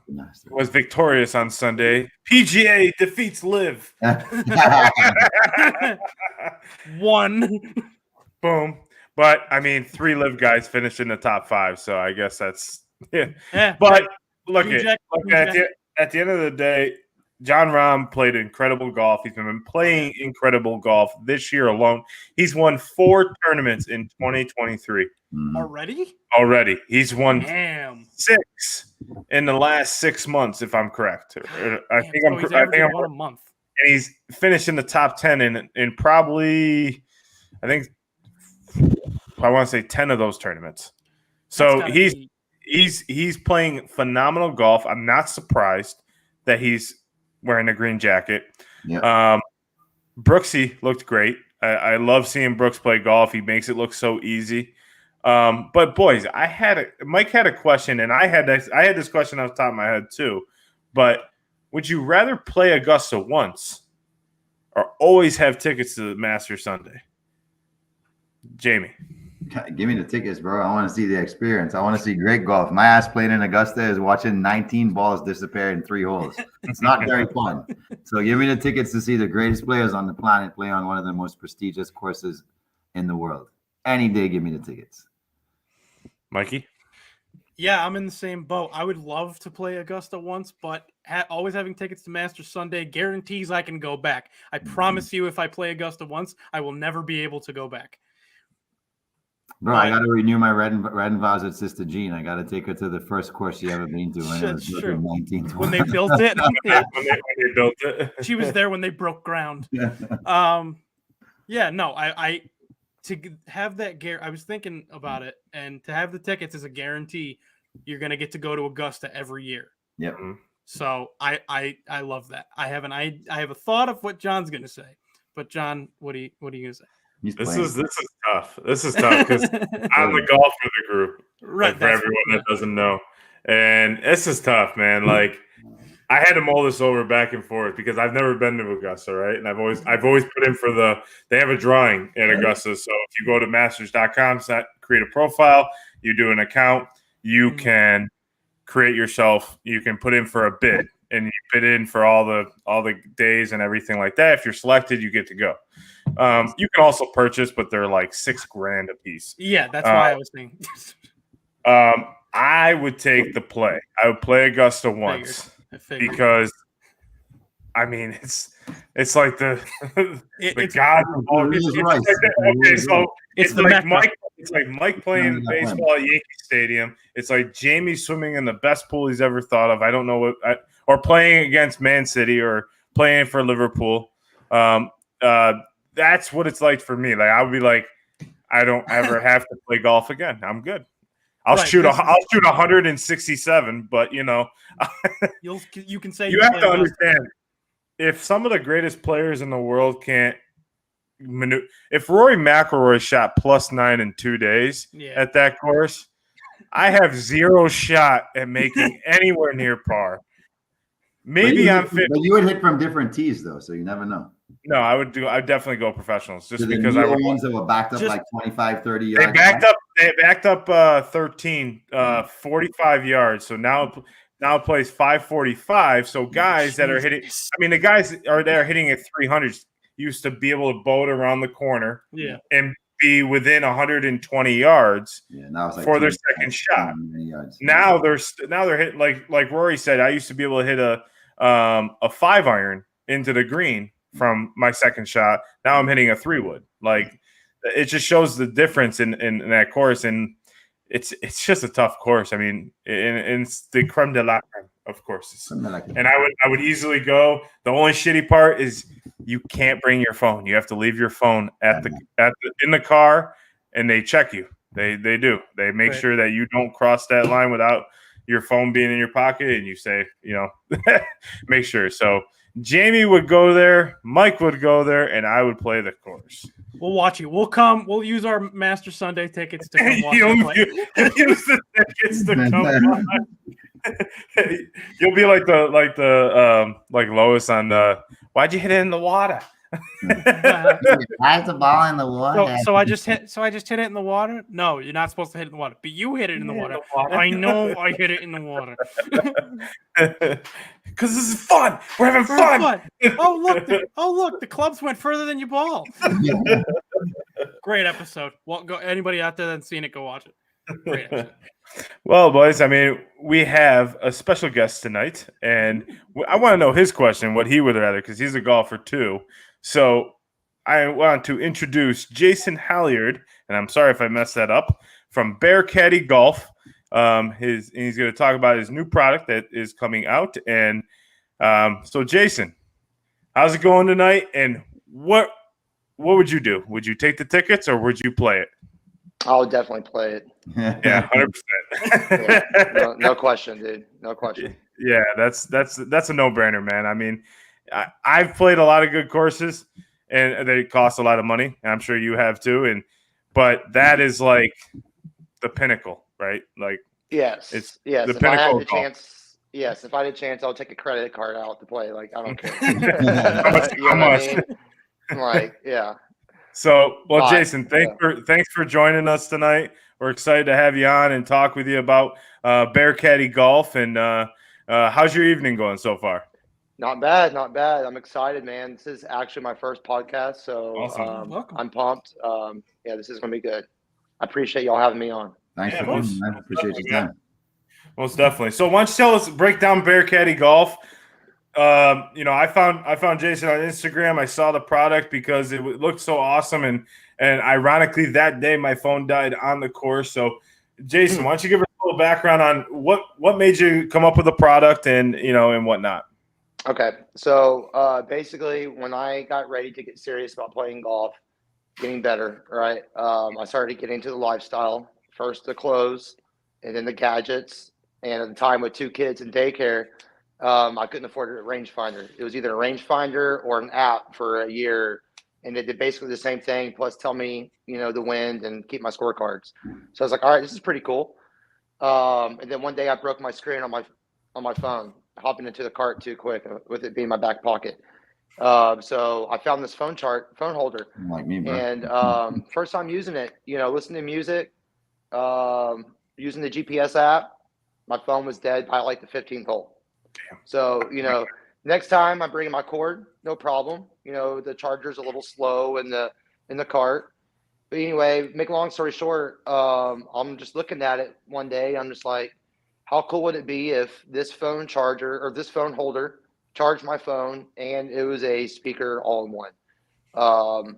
was victorious on Sunday. PGA defeats Liv. 1. Boom. But, 3 Liv guys finished in the top 5, so I guess that's – yeah. But look, at the end of the day, John Rahm played incredible golf. He's been playing incredible golf this year alone. He's won 4 tournaments in 2023. Already. He's won 6 in the last 6 months, if I'm correct. I think I'm about a month. And he's finished in the top 10 in probably, I want to say 10 of those tournaments. So he's playing phenomenal golf. I'm not surprised that he's wearing a green jacket. Yeah. Brooksy looked great. I love seeing Brooks play golf. He makes it look so easy. But boys, Mike had a question, and I had this question off the top of my head too. But would you rather play Augusta once or always have tickets to the Masters Sunday? Jamie. Give me the tickets, bro. I want to see the experience. I want to see great golf. My ass playing in Augusta is watching 19 balls disappear in 3 holes. It's not very fun. So give me the tickets to see the greatest players on the planet play on one of the most prestigious courses in the world. Any day, give me the tickets. Mikey? Yeah, I'm in the same boat. I would love to play Augusta once, but always having tickets to Masters Sunday guarantees I can go back. I promise you, if I play Augusta once, I will never be able to go back. Bro, I got to renew my red and vows with Sister Jean. I got to take her to the first course she ever been to when it was 1920. When they built it. when they built it. She was there when they broke ground. I to have that I was thinking about it, and to have the tickets is a guarantee you're going to get to go to Augusta every year. Yep. So I love that. I have a thought of what John's going to say, but John, what are you going to say? This is tough. This is tough because I'm the golfer of the group, right? For everyone that doesn't know, and this is tough, man. Like I had to mull this over back and forth because I've never been to Augusta, right? And I've always put in for they have a drawing at Augusta. So if you go to masters.com, create a profile, you do an account, you can create yourself. You can put in for a bid, and you bid in for all the days and everything like that. If you're selected, you get to go. You can also purchase, but they're like $6,000 a piece. Yeah, that's why I was thinking. I would take the play. I would play Augusta once because, it's like the god. It's like Mike playing baseball at Yankee Stadium. It's like Jamie swimming in the best pool he's ever thought of. I don't know or playing against Man City or playing for Liverpool. That's what it's like for me. Like I would be like, I don't ever have to play golf again. I'm good. I'll shoot 167, but you can say you have to understand if some of the greatest players in the world can't if Rory McIlroy shot +9 in 2 days at that course, I have zero shot at making anywhere near par. Maybe I'm 50. But you would hit from different tees though, so you never know. No, I'd definitely go professionals just the because I would. Ones that were backed up like 25, 30 yards. They backed up 13, 45 yards. So now it plays 545. So guys that are hitting, the guys are there hitting at 300 used to be able to boat around the corner and be within 120 yards now it's like for their second shot. Now they're hitting like Rory said, I used to be able to hit a 5-iron into the green from my second shot. Now I'm hitting a 3-wood. Like, it just shows the difference in that course, and it's just a tough course. I mean, and it's the creme de la creme, of course. And I would easily go. The only shitty part is you can't bring your phone. You have to leave your phone in the car, and they check you. They do. They make sure that you don't cross that line without your phone being in your pocket, and you say, make sure. So Jamie would go there, Mike would go there, and I would play the course. We'll watch you. We'll use our Master Sunday tickets to come watch you play. Use the tickets to come watch. You'll be like Lois on the why'd you hit it in the water? Why's the ball in the water? So I just hit it in the water? No, you're not supposed to hit it in the water. But you hit it in the water. I know I hit it in the water. Because this is fun. We're having fun. Oh look, the clubs went further than your ball. Great episode. Well, anybody out there that's seen it, go watch it. Great episode. Well, boys, we have a special guest tonight, and I want to know his question, what he would rather, because he's a golfer too. So I want to introduce Jason Halliard, and I'm sorry if I messed that up, from Bear Caddy Golf. He's going to talk about his new product that is coming out. And so, Jason, how's it going tonight? And what would you do? Would you take the tickets or would you play it? I'll definitely play it. Yeah, 100%. No question, dude. No question. Yeah, that's a no-brainer, man. I've played a lot of good courses, and they cost a lot of money. And I'm sure you have too. But that is like the pinnacle, right? Like, yes. The if I had the chance, if I had a chance, I'll take a credit card out to play. Like, I don't care. How much? Like, yeah. So, well, Jason, thanks for joining us tonight. We're excited to have you on and talk with you about Bear Caddy Golf. And how's your evening going so far? Not bad. I'm excited, man. This is actually my first podcast, so awesome. I'm pumped. This is going to be good. I appreciate y'all having me on. Thanks for coming, man. Appreciate your time. Most definitely. So why don't you break down Bear Caddy Golf? I found Jason on Instagram. I saw the product because it looked so awesome, and ironically that day my phone died on the course. So Jason, why don't you give us a little background on what made you come up with the product and whatnot? Okay, so basically when I got ready to get serious about playing golf, getting better, right? I started getting into the lifestyle, first the clothes and then the gadgets. And at the time with 2 kids in daycare, I couldn't afford a rangefinder. It was either a rangefinder or an app for a year. And it did basically the same thing, plus tell me, the wind and keep my scorecards. So I was like, all right, this is pretty cool. And then one day I broke my screen on my phone, hopping into the cart too quick with it being in my back pocket. So I found this phone holder. Like me, bro. And first time using it, listening to music, using the GPS app, my phone was dead by like the 15th hole. So, next time I'm bringing my cord, no problem. The charger's a little slow in the cart. But anyway, make a long story short, I'm just looking at it one day. I'm just like, how cool would it be if this phone charger or this phone holder charged my phone and it was a speaker all in one? I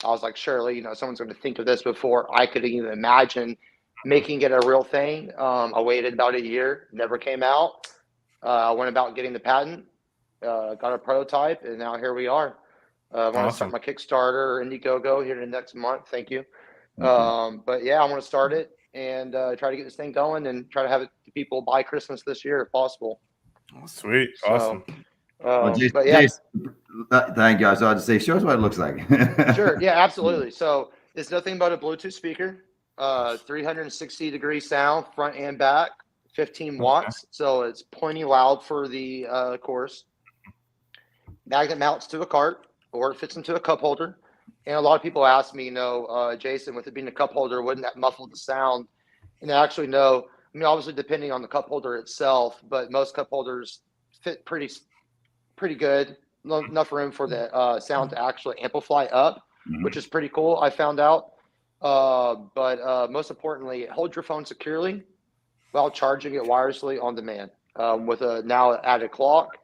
was like, surely, someone's going to think of this before I could even imagine making it a real thing. I waited about a year, never came out. I went about getting the patent, got a prototype, and now here we are. I want to start my Kickstarter or Indiegogo here in the next month. Thank you. But yeah, I want to start it and try to get this thing going and try to have it to people by Christmas this year if possible. Sweet. Awesome. Jason, But yeah, thank you. So I'll just say, show us what it looks like. sure. Yeah, absolutely. So it's nothing but a Bluetooth speaker, 360-degree sound, front and back, 15 watts. So it's plenty loud for the course. Magnet mounts to a cart, or it fits into a cup holder. And a lot of people ask me, Jason, with it being a cup holder, wouldn't that muffle the sound? And actually, no. I mean, obviously, depending on the cup holder itself, but most cup holders fit pretty good. Enough room for the sound to actually amplify up, which is pretty cool. I found out. But most importantly, it holds your phone securely while charging it wirelessly on demand with a now added clock.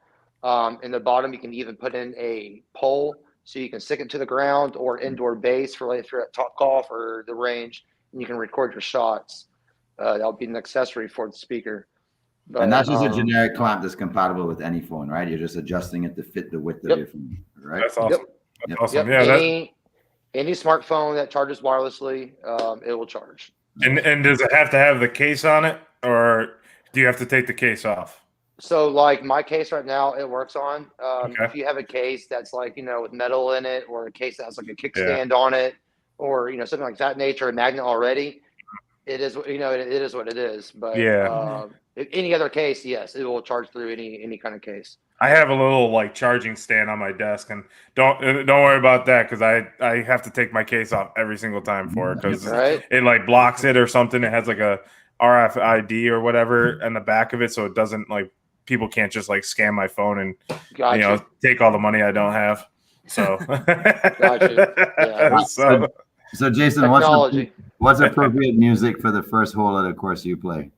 In the bottom, you can even put in a pole so you can stick it to the ground or indoor base for if you're at top golf or the range, and you can record your shots. That'll be an accessory for the speaker. But, and that's just a generic clamp that's compatible with any phone, right? You're just adjusting it to fit the width of your phone, right? That's awesome. That's awesome. Yep. Yeah. Any smartphone that charges wirelessly, it will charge. And does it have to have the case on it, or do you have to take the case off? So, like my case right now, it works on. If you have a case that's like with metal in it, or a case that has like a kickstand on it, or something like that nature, a magnet already, it is it is what it is. But any other case, yes, it will charge through any kind of case. I have a little like charging stand on my desk, and don't worry about that because I have to take my case off every single time for it because it like blocks it or something. It has like a RFID or whatever in the back of it, so it doesn't like people can't just like scam my phone and take all the money I don't have. So, so Jason, what's appropriate music for the first hole of the course you play?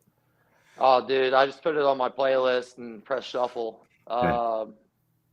Oh, dude, I just put it on my playlist and press shuffle.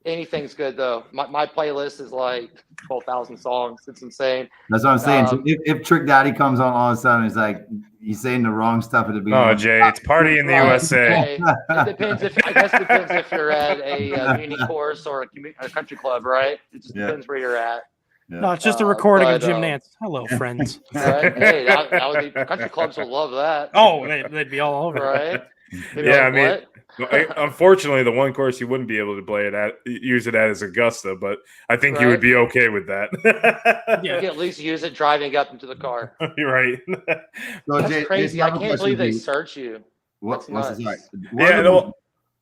Anything's good though. My playlist is like 12,000 songs. It's insane. That's what I'm saying. So if Trick Daddy comes on all of a sudden, it's like he's saying the wrong stuff at the beginning. Oh, Jay, it's party in the USA. It depends if you're at a muni course or a country club, right? It just depends where you're at. Yeah. No, it's just a recording of Jim Nance. Hello, friends. Right? Hey, that would be, country clubs would love that. Oh, they'd be all over, right? I mean. Unfortunately, the one course you wouldn't be able to use it at is Augusta, but I think you would be okay with that. You can at least use it driving up into the car. You're right. That's crazy. I can't believe they search you. What's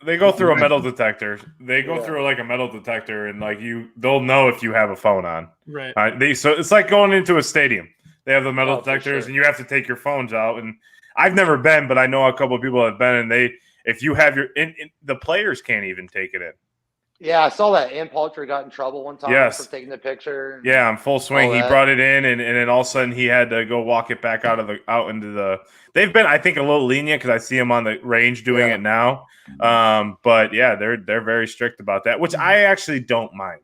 they go through a metal detector. They go through like a metal detector, and like they'll know if you have a phone on. Right. So it's like going into a stadium. They have the metal detectors, and you have to take your phones out. And I've never been, but I know a couple of people have been, and if you have the players can't even take it in. Yeah, I saw that. Ian Poulter got in trouble one time for taking the picture. Yeah, in full swing. He brought it in, and then all of a sudden he had to go walk it back out into the. They've been, I think, a little lenient because I see them on the range doing it now. But yeah, they're very strict about that, which I actually don't mind.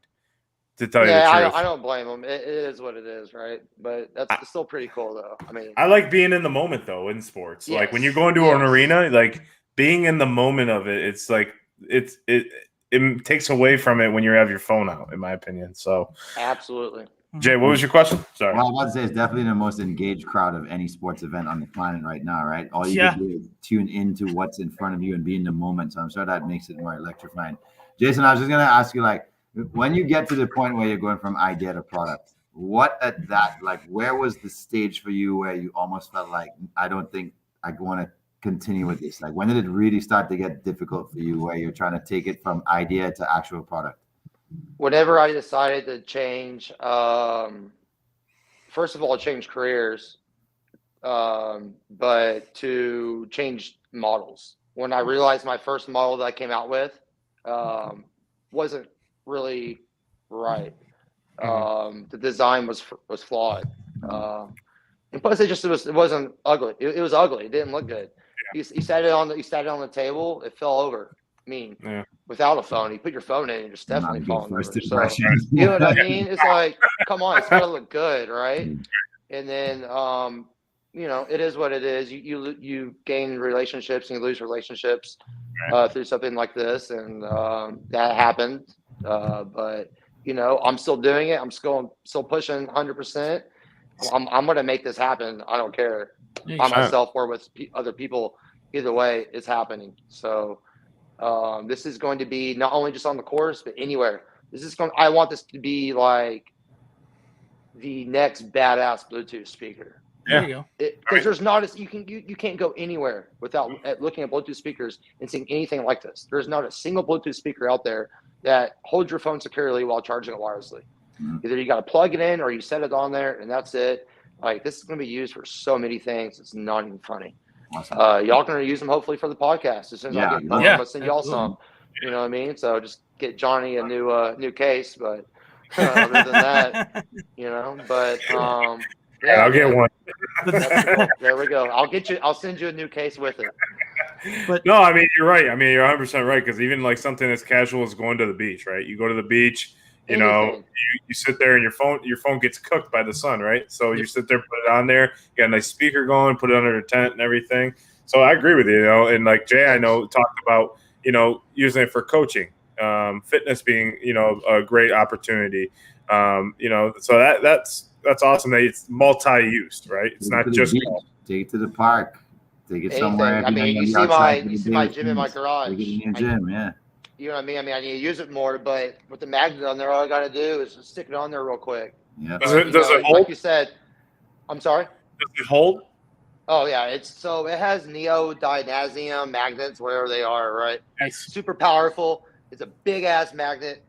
To tell you the truth, I don't blame them. It is what it is, right? But that's still pretty cool, though. I mean, I like being in the moment though in sports. Like when you go into an arena, like being in the moment of it, it's like it takes away from it when you have your phone out, in my opinion. So absolutely. Jay, what was your question? Sorry. Well, I want to say it's definitely the most engaged crowd of any sports event on the planet right now, right? All you can do is tune into what's in front of you and be in the moment. So I'm sure that makes it more electrifying. Jason, I was just going to ask you, like, when you get to the point where you're going from idea to product, what at that, like, where was the stage for you where you almost felt like, I don't think I want to continue with this? Like, when did it really start to get difficult for you where you're trying to take it from idea to actual product? Whenever I decided to change, first of all, change careers, but to change models. When I realized my first model that I came out with wasn't really right. The design was flawed. And plus, it wasn't ugly. It was ugly. It didn't look good. You sat it on the table. It fell over. I mean, without a phone, you put your phone in, it's definitely falling over. So, you know what I mean? It's like, come on, it's got to look good, right? And then, it is what it is. You gain relationships and you lose relationships through something like this, and that happened. But I'm still doing it. I'm still pushing 100%. I'm going to make this happen. I don't care by myself or with other people. Either way, it's happening. So This is going to be not only just on the course, but anywhere. I want this to be like the next badass Bluetooth speaker. There you go. Because there's not you can't go anywhere without looking at Bluetooth speakers and seeing anything like this. There's not a single Bluetooth speaker out there that holds your phone securely while charging it wirelessly. Either you got to plug it in or you set it on there, and that's it. Like, this is going to be used for so many things. It's not even funny. Awesome. Y'all going to use them hopefully for the podcast. As soon as I get them, I'm going to send y'all some. You know what I mean? So just get Johnny a new case. But other than that, but yeah, I'll get one. there we go. I'll send you a new case with it. But no, I mean, you're right. I mean, you're 100% right, because even like something as casual as going to the beach, right? You go to the beach, you sit there and your phone gets cooked by the sun, right? So you sit there, put it on there, you got a nice speaker going, put it under the tent and everything. So I agree with you, and like Jay, I know, talked about, using it for coaching, fitness being, a great opportunity. So that's awesome that it's multi-used, right? It's not just take it to the park, take it somewhere. I mean, you see my gym in my garage. Take it in your gym, yeah. You know what I mean? I need to use it more, but with the magnet on there, all I got to do is just stick it on there real quick. Yeah. Does it hold? Like you said, I'm sorry? Does it hold? Oh, yeah. It has neodymium magnets, whatever they are, right? nice. Super powerful. It's a big-ass magnet,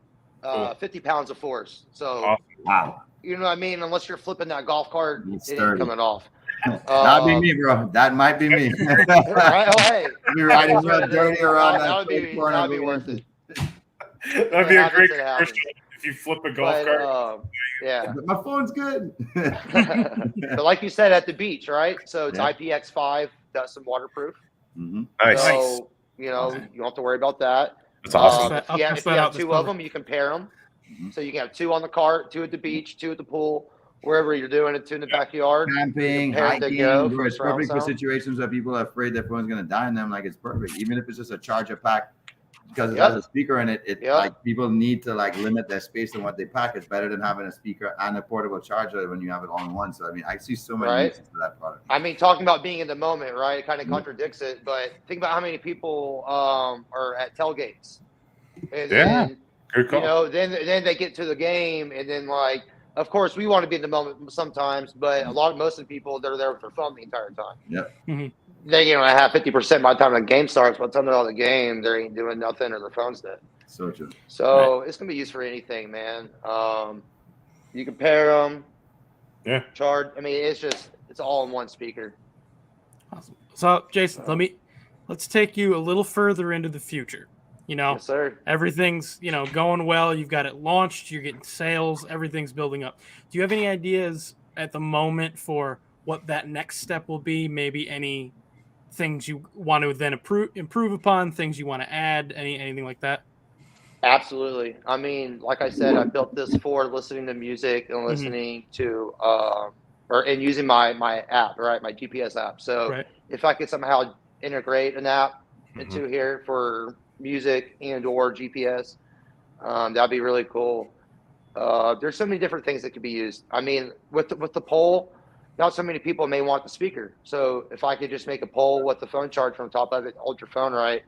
50 pounds of force. So, Wow. you know what I mean? Unless you're flipping that golf cart, it ain't sturdy. coming off. That'd be me, bro. That might be me. Right? Oh, hey. Be riding real dirty around That would be worth it. That'd be a great It happens. commercial if you flip a golf cart. Yeah. But my phone's good. But like you said, at the beach, right? So it's IPX5, dust and waterproof. Mm-hmm. Nice. So, you don't have to worry about that. That's awesome. If you have two of them, you can pair them. Mm-hmm. So you can have two on the cart, two at the beach, two at the pool, wherever you're doing it, two in the backyard. Camping, Pair them hiking, together bro, it's surround perfect for sound. situations where people are afraid their phone's gonna die on them. Like, it's perfect, even if it's just a charger pack, because it Yep. has a speaker in it. Like, people need to like limit their space and what they pack. It's better than having a speaker and a portable charger when you have it all in one. So I mean, I see so many uses for that product. I mean, talking about being in the moment, right? It kind of Mhm. contradicts it, but think about how many people are at tailgates. And Yeah. then, Good call. then they get to the game, and then like, of course, we want to be in the moment sometimes, but most of the people, they're there with their phone the entire time. Yep. Mhm. They have 50% by the time the game starts. By the time they're on the game, they ain't doing nothing or their phone's dead. So true. So it's gonna be used for anything, man. You can pair them. Yeah. Charge. I mean, it's all in one speaker. Awesome. So, Jason, let's take you a little further into the future. Yes, sir. Everything's, going well. You've got it launched. You're getting sales. Everything's building up. Do you have any ideas at the moment for what that next step will be? Maybe any things you want to then improve upon, things you want to add, anything like that? Absolutely. I mean, like I said, I built this for listening to music and listening to and using my app, right? My GPS app. So if I could somehow integrate an app into here for music and or GPS, that'd be really cool. There's so many different things that could be used. I mean, with the poll, not so many people may want the speaker. So if I could just make a poll with the phone charge from the top of it, hold your phone right,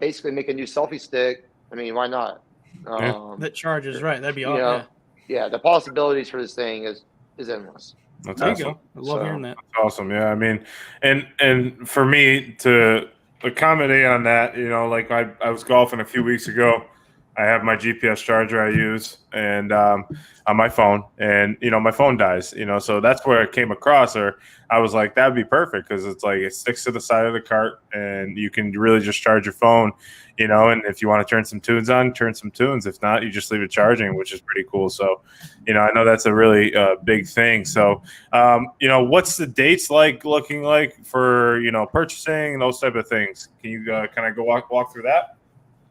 basically make a new selfie stick. I mean, why not? That charges, right? That'd be awesome. know, yeah, the possibilities for this thing is endless. That's There awesome. you go. I love hearing that. That's awesome. Yeah, I mean, and for me to accommodate on that, like I was golfing a few weeks ago. I have my GPS charger I use and on my phone, and my phone dies. So that's where it came across. Or I was like, that'd be perfect because it's like it sticks to the side of the cart, and you can really just charge your phone. And if you want to turn some tunes on, turn some tunes. If not, you just leave it charging, which is pretty cool. So, I know that's a really big thing. So, what's the dates looking like for purchasing those type of things? Can you kind of go walk through that?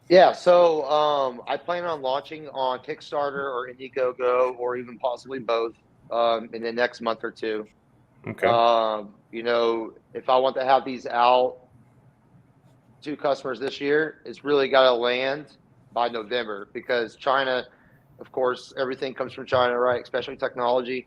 Yeah, so I plan on launching on Kickstarter or Indiegogo or even possibly both in the next month or two. Okay. If I want to have these out to customers this year, it's really got to land by November because China, of course, everything comes from China, right? Especially technology.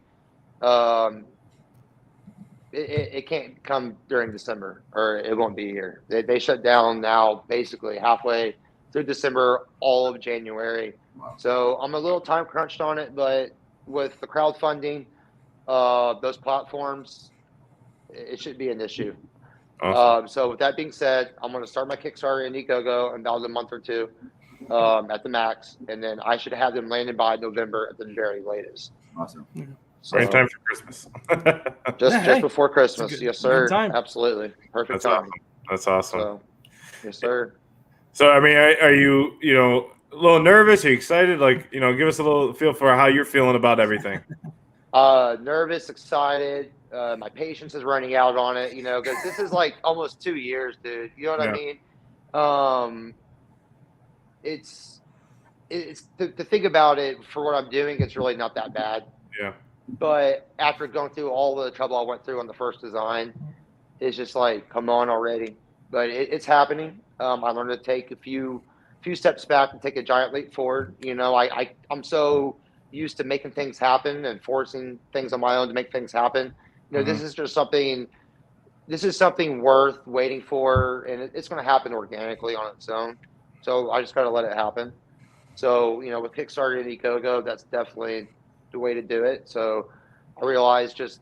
it can't come during December, or it won't be here. They shut down now basically halfway through December, all of January. Wow. So I'm a little time crunched on it, but with the crowdfunding, those platforms, it should be an issue. Awesome. So with that being said, I'm going to start my Kickstarter in Indiegogo in about a month or two at the max, and then I should have them landed by November at the very latest. Awesome. So Right in time for Christmas. just before Christmas, good- yes, sir. good time. Absolutely, perfect That's timing. awesome. That's awesome. So, yes, sir. So, I mean, are you, a little nervous? Are you excited? Like, give us a little feel for how you're feeling about everything. Nervous, excited. My patience is running out on it, because this is like almost 2 years, dude. You know what I mean? It's to think about it for what I'm doing, it's really not that bad. Yeah. But after going through all the trouble I went through on the first design, it's just like, come on already. But it's happening. I learned to take a few steps back and take a giant leap forward. I'm so used to making things happen and forcing things on my own to make things happen. This is just something. This is something worth waiting for, and it's going to happen organically on its own. So I just got to let it happen. So with Kickstarter and Indiegogo, that's definitely the way to do it. So I realized just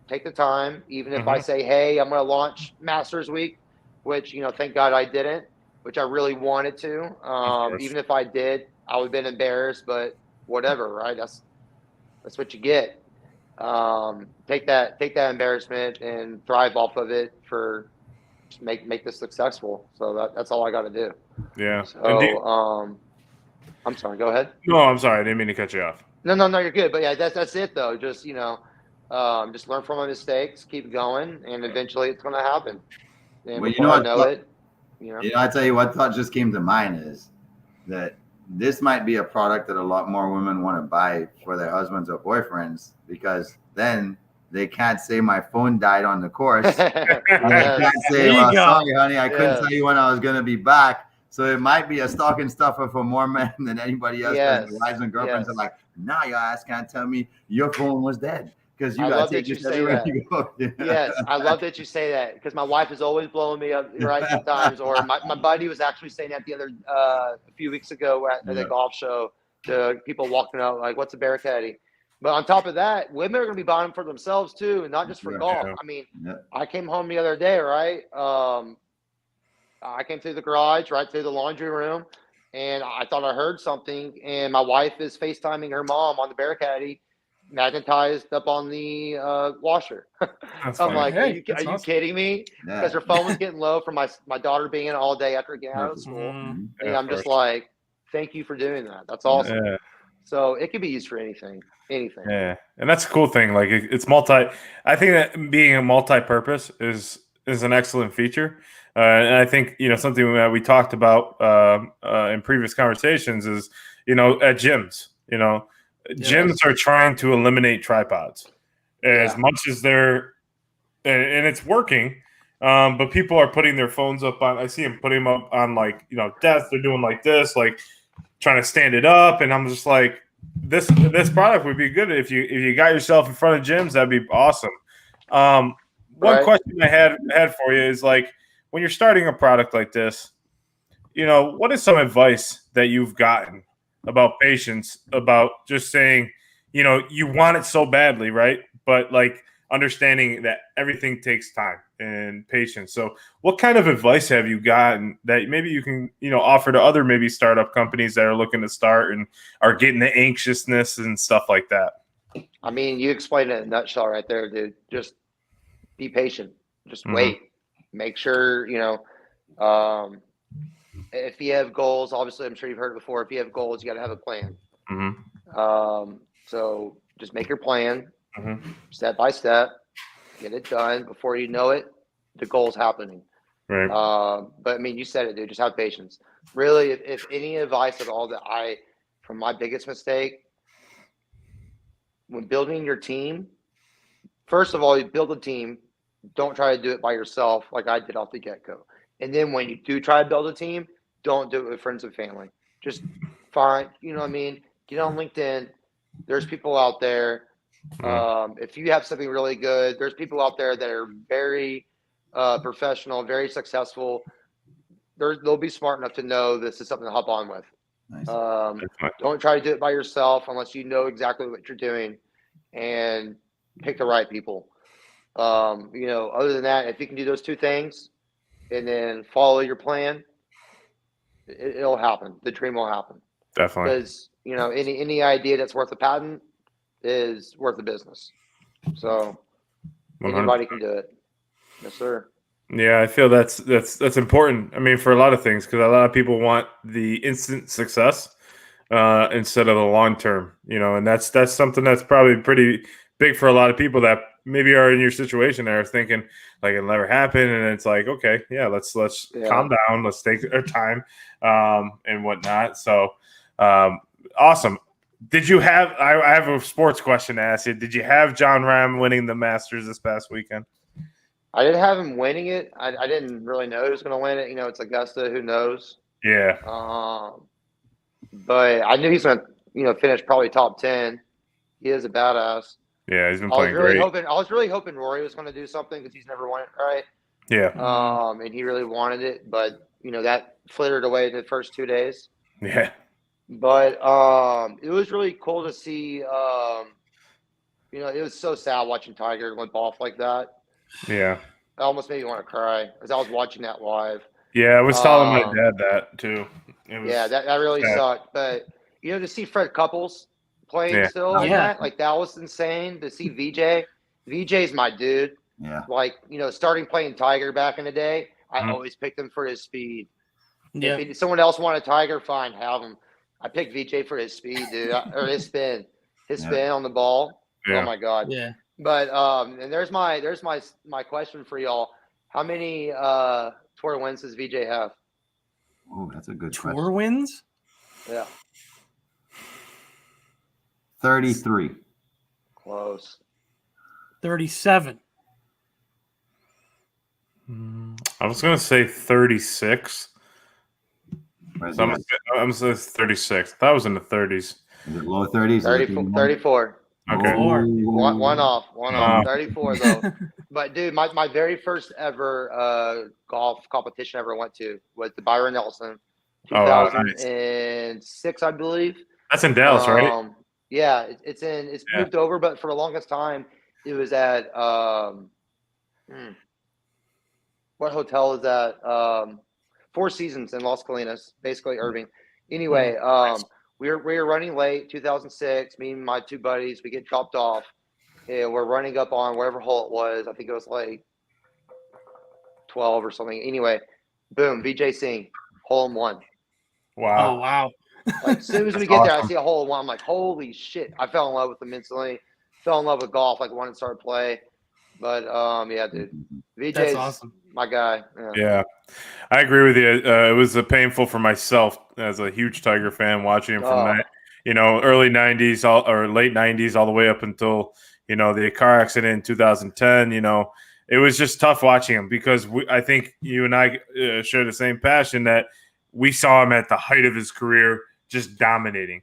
take the time, even if I say, hey, I'm going to launch Masters Week, which, thank God I didn't, which I really wanted to. Even if I did, I would have been embarrassed, but whatever, right? That's what you get. Take that embarrassment and thrive off of it for just make this successful. So that's all I got to do. Yeah. So, I'm sorry, go ahead. No, I'm sorry. I didn't mean to cut you off. No, you're good. But yeah, that's it though. Just, just learn from my mistakes, keep going, and eventually it's going to happen. And Well, before I know it, I tell you what thought just came to mind is that this might be a product that a lot more women want to buy for their husbands or boyfriends, because then they can't say my phone died on the course. And they can't say, well, sorry, honey, I couldn't tell you when I was going to be back. So it might be a stocking stuffer for more men than anybody else. Because the wives and girlfriends are like, nah, your ass can't tell me your phone was dead. Because you got to take this everywhere you go. Yes, I love that you say that, because my wife is always blowing me up right sometimes. Or my buddy was actually saying that the other a few weeks ago at the golf show to people walking out like, what's a bear caddy? But on top of that, women are going to be buying them for themselves too, and not just for golf. I mean, I came home the other day, right? I came through the garage, right through the laundry room, and I thought I heard something. And my wife is FaceTiming her mom on the bear caddy, magnetized up on the washer. I'm like, are you kidding me? Because her phone was getting low from my daughter being in all day after getting out of school. And I'm just like, thank you for doing that. That's awesome. Yeah. So it could be used for anything. Yeah, and that's a cool thing. Like it's I think that being a multi-purpose is an excellent feature. And I think, something that we talked about in previous conversations is, at gyms, gyms are trying to eliminate tripods as much as they're, and it's working. But people are putting their phones up on, I see them putting them up on desks. They're doing like this, like trying to stand it up. And I'm just like, this product would be good if you got yourself in front of gyms. That'd be awesome. One question I had for you is like, when you're starting a product like this, what is some advice that you've gotten about patience, about just saying, you want it so badly, right? But like understanding that everything takes time and patience. So what kind of advice have you gotten that maybe you can, offer to other maybe startup companies that are looking to start and are getting the anxiousness and stuff like that? I mean, you explained it in a nutshell right there, dude. Just be patient. Just wait. Make sure, if you have goals, obviously, I'm sure you've heard it before. If you have goals, you got to have a plan. So just make your plan step by step, get it done. Before you know it, the goal's happening. Right. But I mean, you said it, dude. Just have patience. Really, if any advice at all that from my biggest mistake, when building your team, first of all, you build a team. Don't try to do it by yourself like I did off the get-go. And then when you do try to build a team, don't do it with friends and family. Just find, get on LinkedIn. There's people out there. If you have something really good, there's people out there that are very professional, very successful. They'll be smart enough to know this is something to hop on with. Nice. Don't try to do it by yourself unless you know exactly what you're doing, and pick the right people. Other than that, if you can do those two things and then follow your plan, it'll happen. The dream will happen. Definitely. Because any idea that's worth a patent is worth a business. So 100%. anybody can do it. Yes, sir. Yeah, I feel that's important. I mean, for a lot of things, because a lot of people want the instant success instead of the long term. And that's something that's probably pretty big for a lot of people that maybe are in your situation. That are thinking like it'll never happen, and it's like, okay, yeah, let's calm down, let's take our time and whatnot. So awesome. Did you have? I have a sports question to ask you. Did you have John Rahm winning the Masters this past weekend? I didn't have him winning it. I didn't really know he was going to win it. It's Augusta. Who knows? Yeah. But I knew he's going to, finish probably top 10. He is a badass. Yeah, he's been playing great. I was really hoping Rory was going to do something because he's never won it, right? Yeah. And he really wanted it, but that flittered away in the first 2 days. Yeah. But it was really cool to see. It was so sad watching Tiger limp off like that. Yeah. It almost made me want to cry as I was watching that live. Yeah, I was telling my dad that too. That really sucked. But to see Fred Couples playing still that was insane. To see VJ. VJ's my dude. Yeah. Starting playing Tiger back in the day, I always picked him for his speed. Yeah. If someone else wanted Tiger, fine, have him. I picked VJ for his speed, dude, or his spin. His spin on the ball. Yeah. Oh my God. Yeah. But and there's my question for y'all. How many tour wins does VJ have? Oh, that's a good Tour question. wins? Yeah. 33. Close. 37. I was gonna say 36. Where's So it? I'm gonna say 36. That was in the 30s. Is it low 30s? 34. Okay. Four. One off. Wow. 34 though. But dude, my very first ever golf competition I ever went to was the Byron Nelson, 2006, I believe. That's in Dallas, right? Yeah, it's moved over, but for the longest time it was at what hotel is that? Four Seasons in Las Colinas, basically Irving. Anyway, we were running late, 2006. Me and my two buddies, we get dropped off. And we're running up on whatever hole it was. I think it was like 12 or something. Anyway, boom, VJ Singh, hole in one. Wow. Oh, wow. As soon as we get there, I see a hole in one. I'm like, holy shit. I fell in love with him instantly. Fell in love with golf, wanted to start play. But, yeah, dude. VJ's awesome. My guy. Yeah. I agree with you. It was painful for myself as a huge Tiger fan watching him from that, early 90s or late 90s all the way up until, the car accident in 2010. It was just tough watching him because I think you and I share the same passion that we saw him at the height of his career just dominating,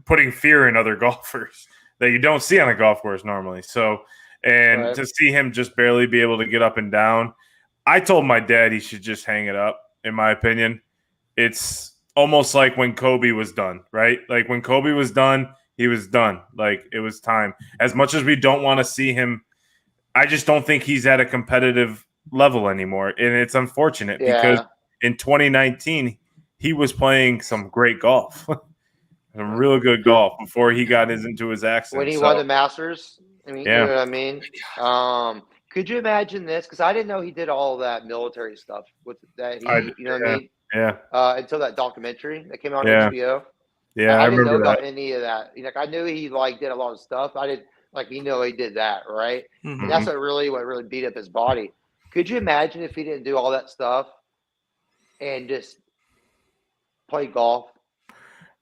putting fear in other golfers that you don't see on a golf course normally. So, and to see him just barely be able to get up and down, I told my dad he should just hang it up, in my opinion. It's almost like when Kobe was done, right? Like when Kobe was done, he was done. It was time. As much as we don't want to see him, I just don't think he's at a competitive level anymore. And it's unfortunate because in 2019, he was playing some great golf. Some real good golf before he got into his accident. When he won the Masters, you know what I mean? Could you imagine this? Because I didn't know he did all of that military stuff with that. You know what I mean? Yeah. Until that documentary that came out on HBO. Yeah, I didn't know remember about any of that. I knew he did a lot of stuff. I didn't he did that, right? Mm-hmm. And that's what really beat up his body. Could you imagine if he didn't do all that stuff and just play golf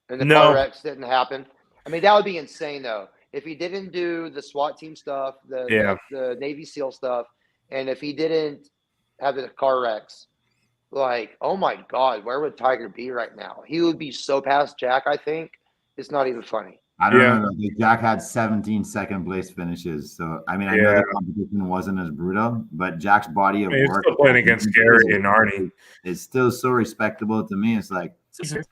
and the car wrecks didn't happen? I mean, that would be insane though. If he didn't do the SWAT team stuff, the Navy SEAL stuff, and if he didn't have the car wrecks, oh my God, where would Tiger be right now? He would be so past Jack, I think. It's not even funny. I don't know. Like, Jack had 17 second place finishes. So, I mean, I know the competition wasn't as brutal, but Jack's body of He's work still playing against Gary and Arnie. Is still so respectable to me. It's like, Caesar.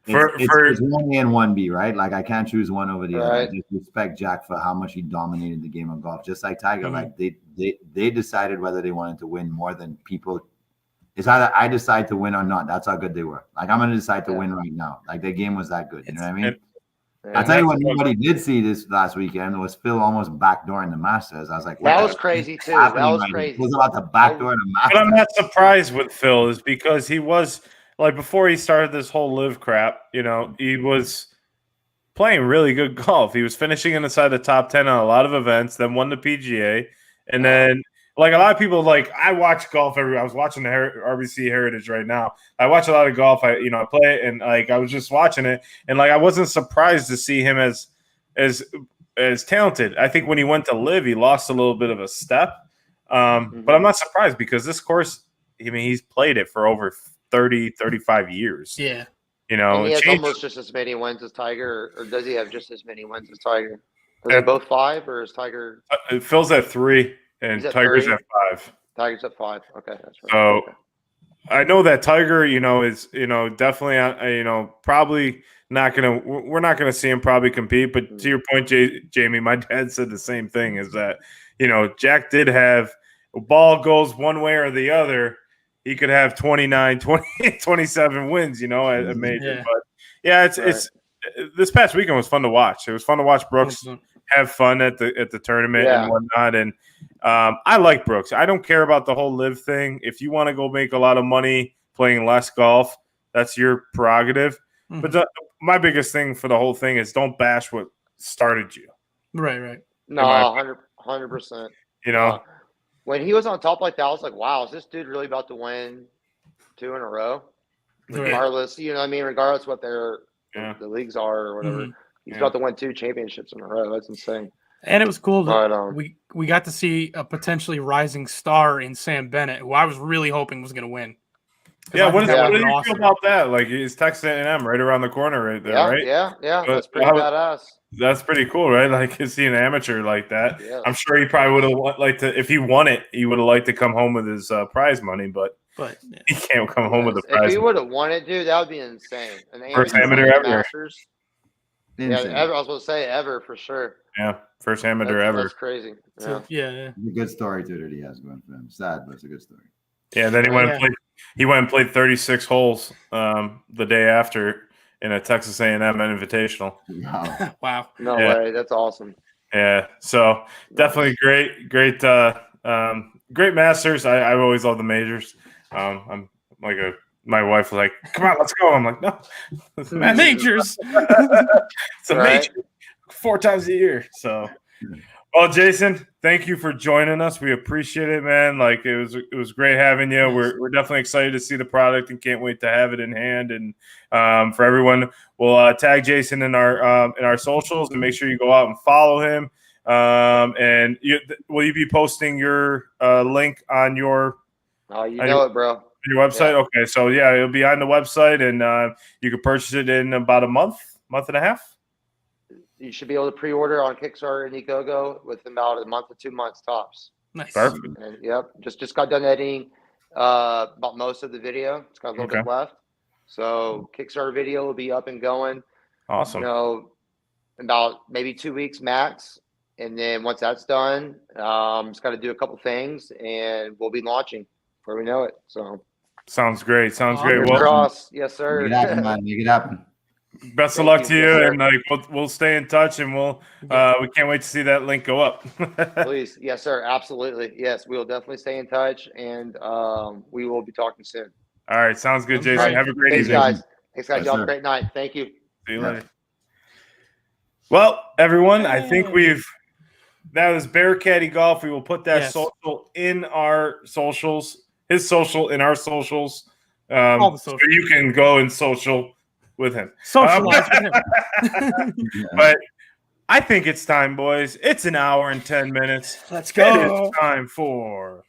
it's 1A and 1B, right? Like, I can't choose one over the other. I Right. just respect Jack for how much he dominated the game of golf, just like Tiger. Mhm. Like, they decided whether they wanted to win more than people. It's either I decide to win or not. That's how good they were. Like, I'm gonna decide to win right now. Like, their game was that good. You know what I mean? I'll tell you what nobody did see this last weekend was Phil almost backdooring the Masters. I was like, That was crazy too. That was crazy. He was about to backdoor the Masters. But I'm not surprised with Phil is because he was like before he started this whole live crap, you know, he was playing really good golf. He was finishing inside the top 10 on a lot of events, then won the PGA, and then like a lot of people, like I watch golf I was watching the RBC Heritage right now. I watch a lot of golf. I play it, and like I was just watching it, and like I wasn't surprised to see him as talented. I think when he went to live, he lost a little bit of a step, but I'm not surprised because this course, I mean, he's played it for over 30, 35 years. Yeah. You know, and he has almost just as many wins as Tiger, or does he have just as many wins as Tiger? Are they Yeah. both 5, or is Tiger? Phil's at 3, and He's at Tiger's 3? at 5. Tiger's at 5. Okay, that's right. So Okay. I know that Tiger, is definitely, probably not gonna. We're not gonna see him probably compete. But to your point, Jamie, my dad said the same thing. Is that Jack did have a ball goes one way or the other. He could have 29, 20, 27 wins, at a major. Yeah. But yeah, it's this past weekend was fun to watch. It was fun to watch Brooks have fun at the tournament and whatnot. And I like Brooks. I don't care about the whole live thing. If you want to go make a lot of money playing less golf, that's your prerogative. Mhm. But my biggest thing for the whole thing is don't bash what started you. Right. No, 100%. When he was on top like that, I was like, wow, is this dude really about to win 2 in a row? Right. Regardless, regardless what the leagues are or whatever. Mhm. He's about to win 2 championships in a row. That's insane. And it was cool that But, we got to see a potentially rising star in Sam Bennett, who I was really hoping was going to win. Yeah, what do you awesome. feel about that? Like, he's Texas A&M right around the corner right there, right? Yeah. But That's pretty badass. That's pretty cool, right? Like, is he an amateur like that? Yeah. I'm sure he probably would have liked to, if he won it, he would have liked to come home with his prize money, but he can't come home with the prize. If he would have won it, dude, that would be insane. First amateur ever. Masters. Yeah, ever. I was going to say ever for sure. Yeah, first amateur ever. That's crazy. Yeah. It's a good story too that he has going for him. Sad, but it's a good story. Yeah, then he went and played 36 holes the day after in a Texas A&M Invitational. Wow. Wow. No way. That's awesome. Yeah, so definitely great Masters. I've always loved the majors. I'm like my wife was like, "Come on, let's go." I'm like, "No, it's Majors." It's a major 4 times a year." So, well, Jason, thank you for joining us. We appreciate it, man. Like it was great having you. We're definitely excited to see the product and can't wait to have it in hand. And for everyone, we'll tag Jason in our socials and make sure you go out and follow him. And will you be posting your link on your? Oh, you know it, bro. Your website? Yeah. Okay, so yeah, it'll be on the website, and you can purchase it in about a month and a half. You should be able to pre-order on Kickstarter and Indiegogo within about a month to 2 months tops. Nice. Perfect. And, just got done editing about most of the video. It's got a little bit left, so Kickstarter video will be up and going. Awesome. About maybe 2 weeks max, and then once that's done, just got to do a couple things, and we'll be launching before we know it. So. Sounds great. Well, cross. Yes, sir. Make it happen, man. Make it happen. Best of luck to you, and we'll stay in touch, and we can't wait to see that link go up. Please, yes, sir. Absolutely, yes. We will definitely stay in touch, and we will be talking soon. All right, sounds good, Jason. Right. Have a great evening, guys. Thanks, guys. Yes, Y'all have a great night. Thank you. See you later. Well, everyone, I think that was Bear Caddy Golf. We will put that social in our socials. His social in our socials. All the socials. So you can go and social with him. Socialize with him. But I think it's time, boys. It's an hour and 10 minutes. Let's go. It is time for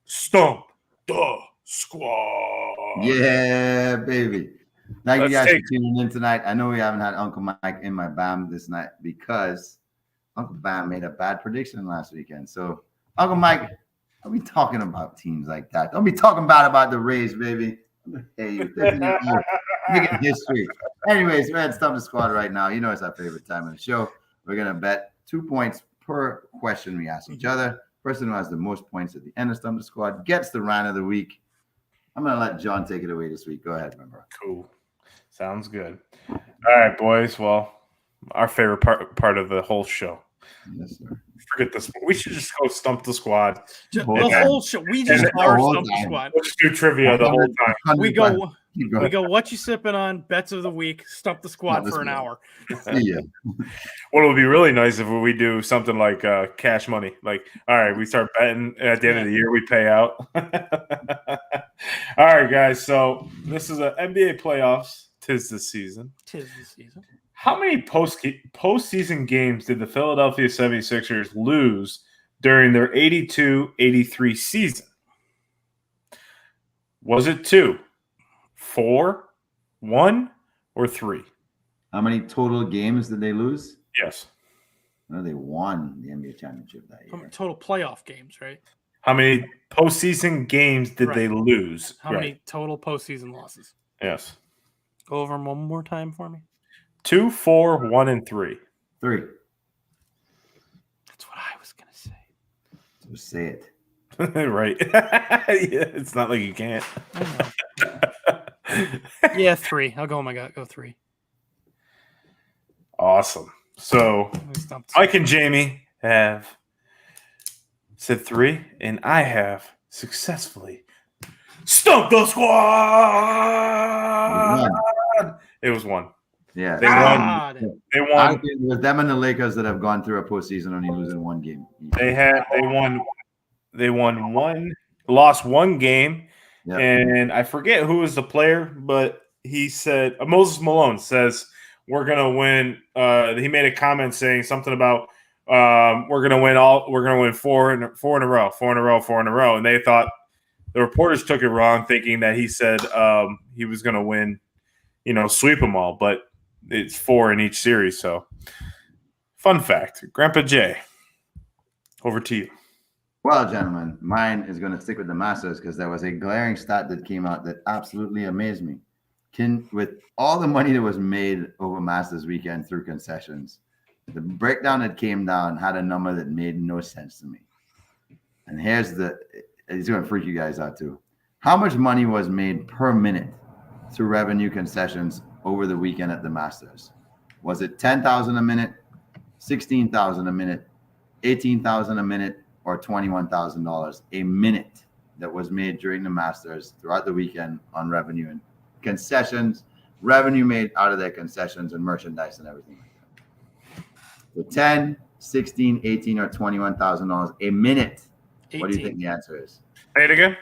Stump the Squad. Yeah, baby. Thank you Let's guys take- for tuning in tonight. I know we haven't had Uncle Mike in my BAM this night because Uncle Bam made a bad prediction last weekend. So, Uncle Mike, don't be talking about teams like that. Don't be talking bad about the Rays, baby. Hey, you 13-0, making history. Anyways, we're at Stump the Squad right now. You know it's our favorite time of the show. We're going to bet 2 points per question we ask each other. Person who has the most points at the end of Stump the Squad gets the rant of the week. I'm going to let John take it away this week. Go ahead, remember. Cool. Sounds good. All right, boys. Well, our favorite part of the whole show. Yes, sir. Forget this. We should just go Stump the Squad. The Yeah. whole show. We just The are whole Stump the time. Squad. We'll just do trivia the whole time. We go. Keep going. We go. What you sipping on? Bets of the week. Stump the Squad Stump the for an Squad. hour. See ya. What would be really nice if we do something like cash money. Like, all right, we start betting at the end of the year, we pay out. All right, guys. So this is an NBA playoffs. Tis the season. Tis the season. How many postseason games did the Philadelphia 76ers lose during their 82-83 season? Was it 2, 4, 1, or 3? How many total games did they lose? Yes. No, they won the NBA championship that year. Total playoff games, right? How many postseason games did they lose? How many total postseason losses? Yes. Go over them one more time for me. 2, 4, 1, and 3. 3. That's what I was gonna say. So say it. Right. Yeah, it's not like you can't. I know. Yeah, 3. I'll go. Oh my God, go 3. Awesome. So Mike and Jamie have said 3, and I have successfully stumped the squad. It was 1. Yeah. They won. They won. It was them and the Lakers that have gone through a postseason only losing 1 game. They won 1, lost 1 game, Yep. and I forget who was the player, but he said Moses Malone says we're gonna win. He made a comment saying something about we're gonna win 4 in a row, 4 in a row, and they thought the reporters took it wrong, thinking that he said he was gonna win, sweep them all, but it's 4 in each series. So, fun fact, Grandpa Jay, over to you. Well, gentlemen, mine is going to stick with the Masters because there was a glaring stat that came out that absolutely amazed me. With all the money that was made over Masters weekend through concessions, the breakdown that came down had a number that made no sense to me. And it's going to freak you guys out too. How much money was made per minute through revenue concessions over the weekend at the Masters? Was it $10,000 a minute, $16,000 a minute, $18,000 a minute, or $21,000 a minute that was made during the Masters throughout the weekend on revenue and concessions, revenue made out of their concessions and merchandise and everything like that? So 10, 16, 18, or $21,000 a minute. 18. What do you think the answer is? Say it again.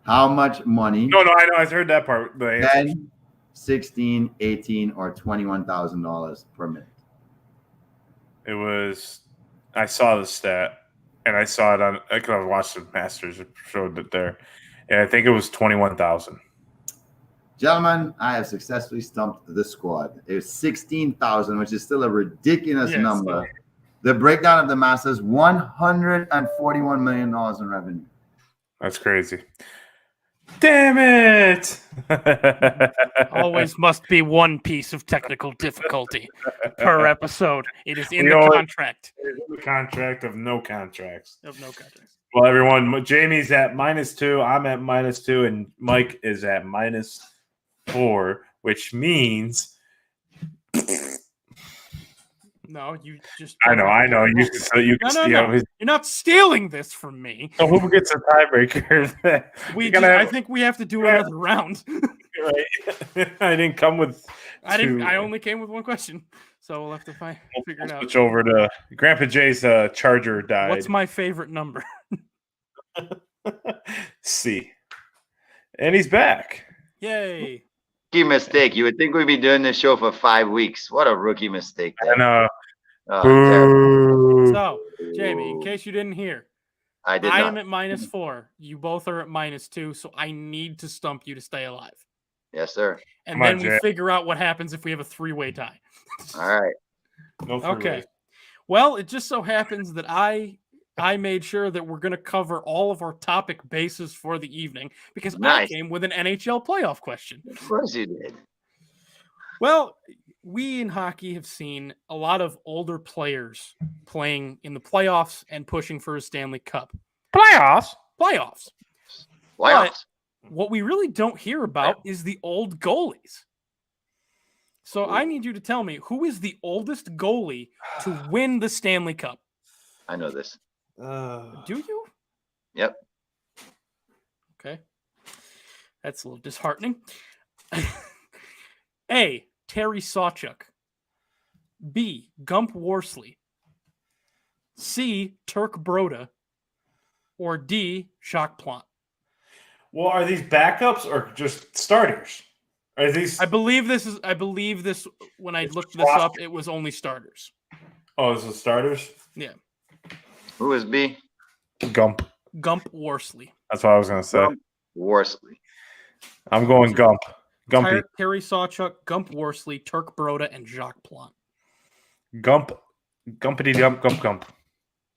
How much money? No, I know. I heard that part. 10, 16, 18, or $21,000 per minute. It was. I saw the stat, and I saw it on. I could have watched the Masters. It showed it there, and I think it was 21,000. Gentlemen, I have successfully stumped the squad. It was 16,000, which is still a ridiculous number. The breakdown of the Masters: $141 million in revenue. That's crazy. Damn it! Always must be one piece of technical difficulty per episode. It is in the contract. It is in the contract of no contracts. Of no contracts. Well, everyone, Jamie's at -2. I'm at -2, and Mike is at -4, which means. No, you just. I know. You can see. No. You're not stealing this from me. So who gets a tiebreaker? I think we have to do another round. Right. I didn't come with. I only came with 1 question, so we'll have to figure it out. Switch over to Grandpa Jay's charger died. What's my favorite number? C. And he's back. Yay! Rookie mistake. You would think we'd be doing this show for 5 weeks. What a rookie mistake. I know. Terrible. So, Jamie, in case you didn't hear, I am at -4. You both are at -2, so I need to stump you to stay alive. Yes, sir. And Come on, then we Jay. figure out what happens if we have a 3-way tie. All right. No three Okay. ways. Well, it just so happens that I made sure that we're going to cover all of our topic bases for the evening because I Nice. came with an NHL playoff question. Of course you did. Well, we in hockey have seen a lot of older players playing in the playoffs and pushing for a Stanley Cup. Playoffs. Playoffs. Playoffs. What we really don't hear about is the old goalies. So I need you to tell me, who is the oldest goalie to win the Stanley Cup? I know this. Do you? Yep. Okay. That's a little disheartening. A. Terry Sawchuk. B. Gump Worsley. C. Turk Broda. Or D. Jacques Plante. Well, are these backups or just starters? Are these? I believe this. When I looked this up, it was only starters. Oh, this is starters. Yeah. Who is B? Gump. Gump Worsley. That's what I was gonna say. Worsley. I'm going Gump. Gumpy. Terry Sawchuk, Gump Worsley, Turk Broda, and Jacques Plante. Gump. Gumpity gump gump gump.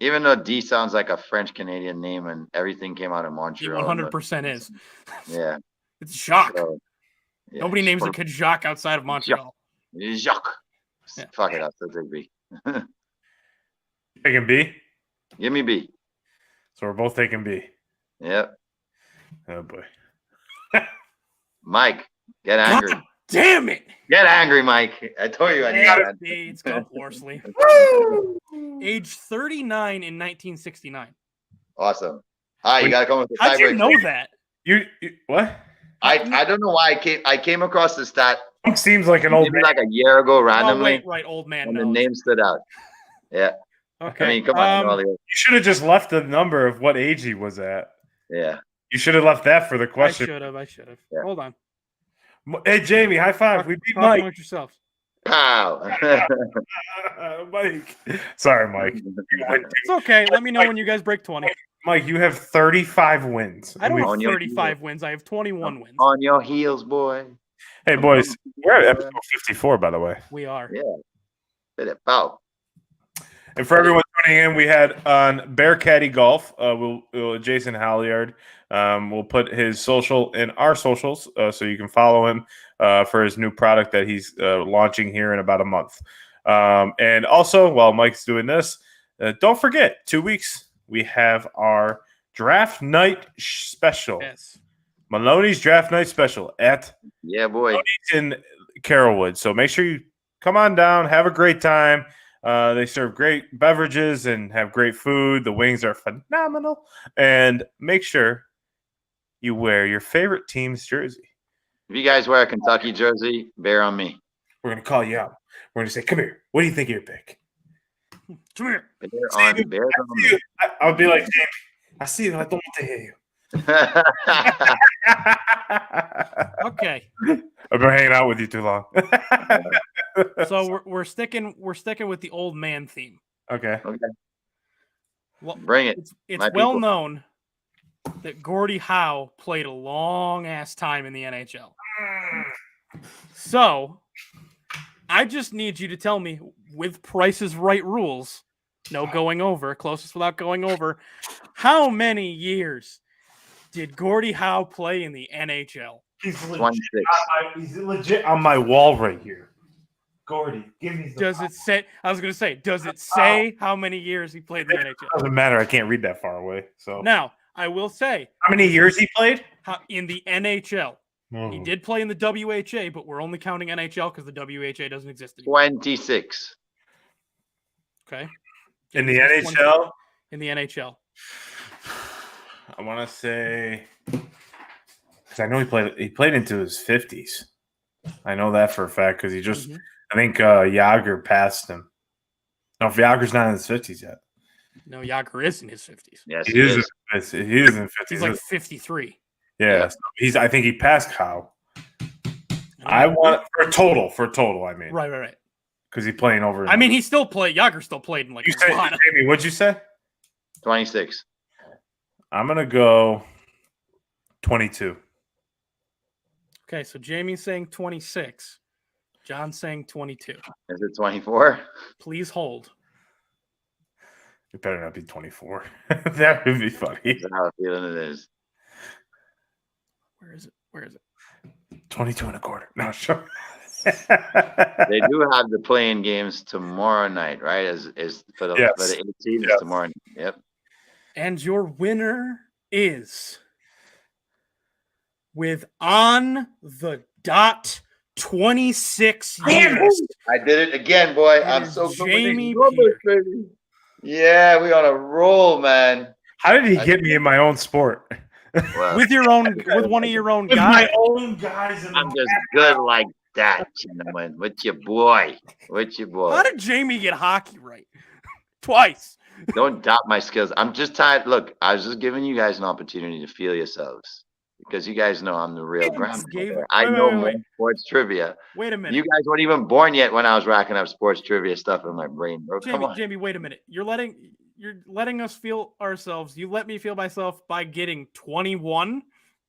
Even though D sounds like a French Canadian name and everything came out of He Montreal. 100% is. Yeah. It's Jacques. So, yeah. Nobody names a kid Jacques outside of Montreal. Jacques. Yeah. Fuck it up. That's a B. Taking B. Give me B. So we're both taking B. Yep. Oh boy. Mike, get angry. God damn it! Get angry, Mike. I told you I knew that. It's Gump Worsley. Age 39 in 1969. Awesome. All right, you gotta come with the How'd you tiebreaker. know that? You what? I don't know why I came across the stat Gump seems like an old maybe man. like a year ago Oh, randomly, wait, right, old man and the knows. name stood out. Yeah. Okay. I mean, come on. Um, You should have just left the number of what age he was at. yeah. You should have left that for the question. I should have. Yeah. Hold on. Hey, Jamie, high five. We beat Talk Mike. amongst yourselves. Pow. Mike. Sorry, Mike. It's okay. Let me know when you guys break 20. Mike, you have 35 wins. I don't We- have On your 35 wins. I have 21 wins. On your heels, boy. Hey, boys, we're at episode 54, by the way. We are. Yeah. Did it. Pow. And for everyone tuning in, we had on Bear Caddy Golf, Jason Halliard. We'll put his social in our socials so you can follow him for his new product that he's launching here in about a month. And also, while Mike's doing this, don't forget, 2 weeks, we have our draft night special. Yes. Maloney's draft night special at Yeah, boy. Maloney's in Carrollwood. So make sure you come on down, have a great time. They serve great beverages and have great food. The wings are phenomenal. And make sure you wear your favorite team's jersey. If you guys wear a Kentucky jersey, bear on me. We're going to call you out. We're going to say, come here. What do you think of your pick? Come here. Bear on me. I'll be like, Jamie, I see you. I don't want to hear you. Okay. I've been hanging out with you too long. So we're sticking with the old man theme. Okay. Okay. Well, Bring it. it's My well people. known that Gordie Howe played a long ass time in the NHL. So I just need you to tell me, with Price's Right rules, no going over, closest without going over, how many years did Gordie Howe play in the NHL? He's 26. He's legit on my wall right here. Gordy, give me the Does it say? I was going to say, does it say how many years he played in the NHL? Doesn't matter. I can't read that far away. So Now, I will say, how many years he played? in the NHL, he did play in the WHA, but we're only counting NHL because the WHA doesn't exist anymore. 26. Okay. In the NHL? In the NHL. I want to say, because I know he played into his 50s. I know that for a fact because he just, I think Yager passed him. No, Yager's not in his 50s yet. No, Yager is in his 50s. Yes, He is in his 50s. He's like 53. yeah. So I think he passed Howe. I want for total. I mean, Right. because he's playing over. I mean, he still played. Yager still played in like you a said, lot of. Jamie, what'd you say? 26. I'm gonna go 22. Okay, so Jamie's saying 26. John's saying 22. Is it 24? Please hold. It better not be 24. That would be funny. That's how I'm feeling it is. Where is it? Where is it? 22 and a quarter. No, sure. They do have the playing games tomorrow night, right? Is for the Yes. for the 18th Yes. tomorrow night. Yep. And your winner is with on the dot 26 years. I did it again, boy. It I'm is so good with Jamie these numbers, Peter. baby. Yeah, we on a roll, man. How did he get me in my own sport? Well, With one of your own With guys. my own guys. I'm just good like that, gentlemen. With your boy. How did Jamie get hockey right? Twice. Don't doubt my skills. I'm just tired. Look, I was just giving you guys an opportunity to feel yourselves because you guys know I'm the real grandfather. I know more sports trivia. Wait a minute. You guys weren't even born yet when I was racking up sports trivia stuff in my brain, bro. Come on. Jamie, wait a minute. You're letting us feel ourselves. You let me feel myself by getting 21.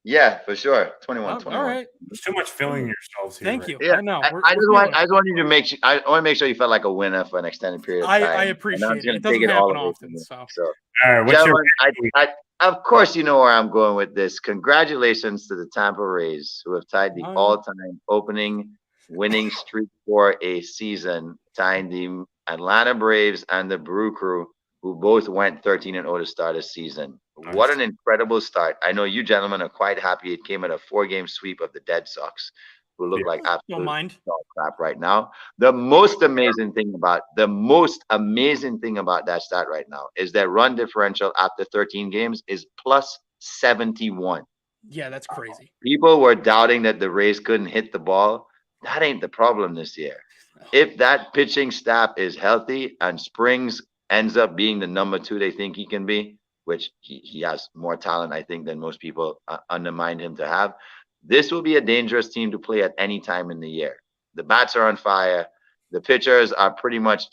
Yeah, for sure. 21, Oh, 21. all right. There's too much feeling yourselves here. Thank you. Yeah, I know. I just want you to make sure. I want to make sure you felt like a winner for an extended period of time. I appreciate And I'm just it. gonna It doesn't take all happen away often. from you. So All right, what's your Gentlemen, of course you know where I'm going with this. Congratulations to the Tampa Rays, who have tied the all-time opening winning streak for a season, tying the Atlanta Braves and the Brew Crew, who both went 13-0 to start a season. Nice. What an incredible start. I know you gentlemen are quite happy it came at a 4-game sweep of the Dead Sox, who look like don't absolute mind. dog crap right now. The most amazing thing about that start right now is that run differential after 13 games is plus 71. Yeah, that's crazy. People were doubting that the Rays couldn't hit the ball. That ain't the problem this year. If that pitching staff is healthy and Springs ends up being the number 2 they think he can be, which he has more talent, I think, than most people undermine him to have, this will be a dangerous team to play at any time in the year. The bats are on fire. The pitchers are pretty much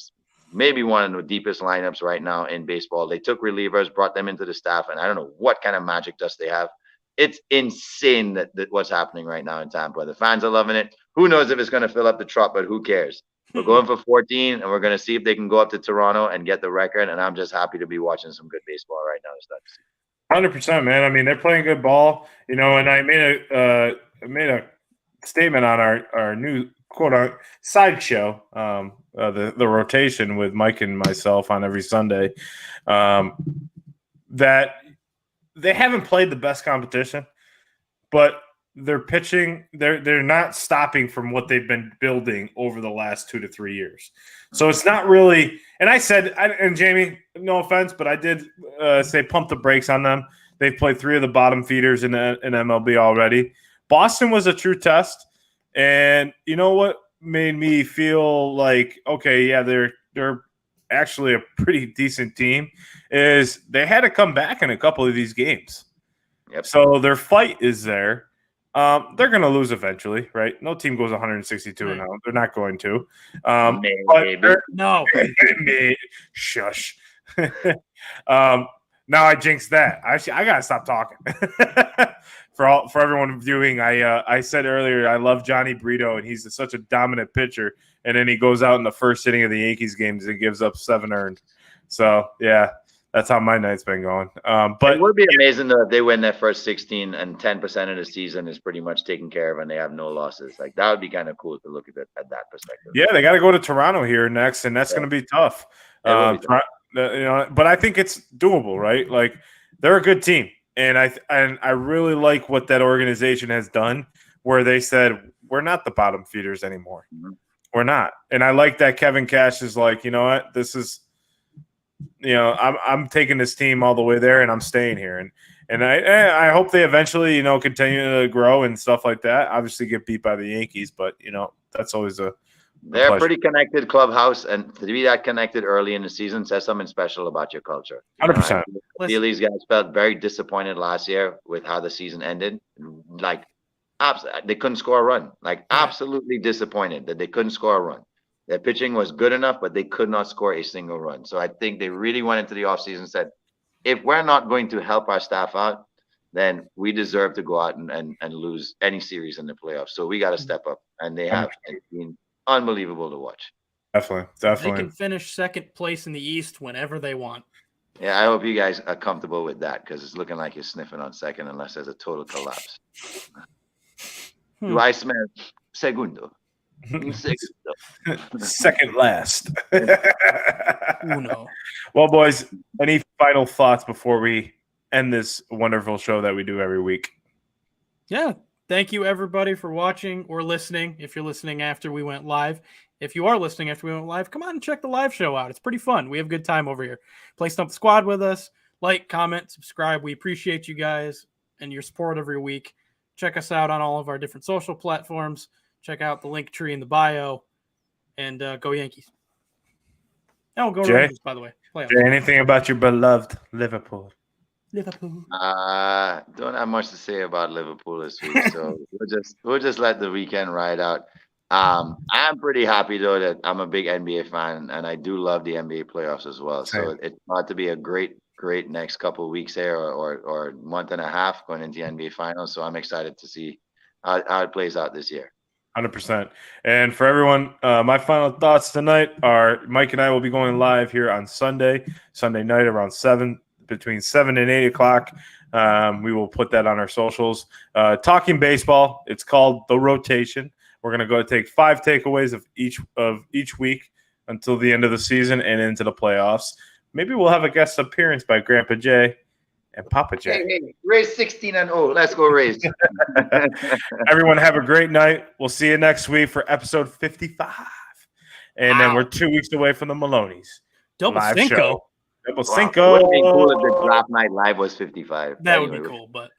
maybe one of the deepest lineups right now in baseball. They took relievers, brought them into the staff, and I don't know what kind of magic dust they have. It's insane that what's happening right now in Tampa. The fans are loving it. Who knows if it's going to fill up the Trop, but who cares? We're going for 14, and we're going to see if they can go up to Toronto and get the record. And I'm just happy to be watching some good baseball right now to start the season. 100%, man. I mean, they're playing good ball, and I made a statement on our new quote sideshow, the rotation with Mike and myself on every Sunday, that they haven't played the best competition, but they're pitching. They're not stopping from what they've been building over the last 2 to 3 years. So it's not really. And I said, and Jamie, no offense, but I did say pump the brakes on them. They've played 3 of the bottom feeders in MLB already. Boston was a true test, and you know what made me feel like, okay, yeah, they're actually a pretty decent team, is they had to come back in a couple of these games. Yep. So their fight is there. They're going to lose eventually, right? No team goes 162 and 0. They're not going to. No. Shush. Now I jinxed that. I gotta stop talking. For everyone viewing, I said earlier I love Johnny Brito, and he's such a dominant pitcher. And then he goes out in the first inning of the Yankees games and gives up 7 earned. So yeah, that's how my night's been going. But it would be amazing though if they win their first 16 and 10% of the season is pretty much taken care of and they have no losses. Like that would be kind of cool to look at it at that perspective. Yeah, they got to go to Toronto here next, and that's going to be tough. But I think it's doable, right? Like they're a good team, and I really like what that organization has done, where they said we're not the bottom feeders anymore. Mm-hmm. We're not, and I like that Kevin Cash is like, you know what, this is, I'm taking this team all the way there, and I'm staying here, and I hope they eventually continue to grow and stuff like that. Obviously, get beat by the Yankees, but that's always They're a pretty connected clubhouse, and to be that connected early in the season says something special about your culture. 100%. I feel these guys felt very disappointed last year with how the season ended. Like, they couldn't score a run. Like, absolutely disappointed that they couldn't score a run. Their pitching was good enough, but they could not score a single run. So I think they really went into the offseason and said, if we're not going to help our staff out, then we deserve to go out and lose any series in the playoffs. So we got to step up, and they have. It's been unbelievable to watch. Definitely. They can finish second place in the East whenever they want. Yeah, I hope you guys are comfortable with that because it's looking like you're sniffing on second unless there's a total collapse. Do I smell segundo? Second last. Uno. Well, boys, any final thoughts before we end this wonderful show that we do every week? Yeah. Thank you, everybody, for watching or listening. If you're listening after we went live. If you are listening after we went live, come on and check the live show out. It's pretty fun. We have a good time over here. Play Stump the Squad with us. Like, comment, subscribe. We appreciate you guys and your support every week. Check us out on all of our different social platforms. Check out the link tree in the bio. And go Yankees. Oh, go Rangers, by the way. Jay, anything about your beloved Liverpool? Liverpool. Don't have much to say about Liverpool this week, so we'll just let the weekend ride out. I'm pretty happy though that I'm a big NBA fan, and I do love the NBA playoffs as well. So it's about to be a great next couple of weeks there, or month and a half going into the NBA finals. So I'm excited to see how it plays out this year. 100%. And for everyone, my final thoughts tonight are Mike and I will be going live here on Sunday night around between 7 and 8 o'clock. We will put that on our socials. Talking baseball. It's called The Rotation. We're going to go take 5 takeaways of each week until the end of the season and into the playoffs. Maybe we'll have a guest appearance by Grandpa Jay and Papa Jay. Hey, Rays 16-0. Let's go Rays. Everyone have a great night. We'll see you next week for episode 55. And then we're 2 weeks away from the Maloney's Double live Cinco. show. Double Wow. Cinco. It would be cool if the draft night live was 55. That would be cool, but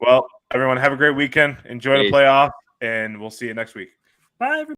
Well, everyone have a great weekend. Enjoy the playoff, and we'll see you next week. bye, everybody.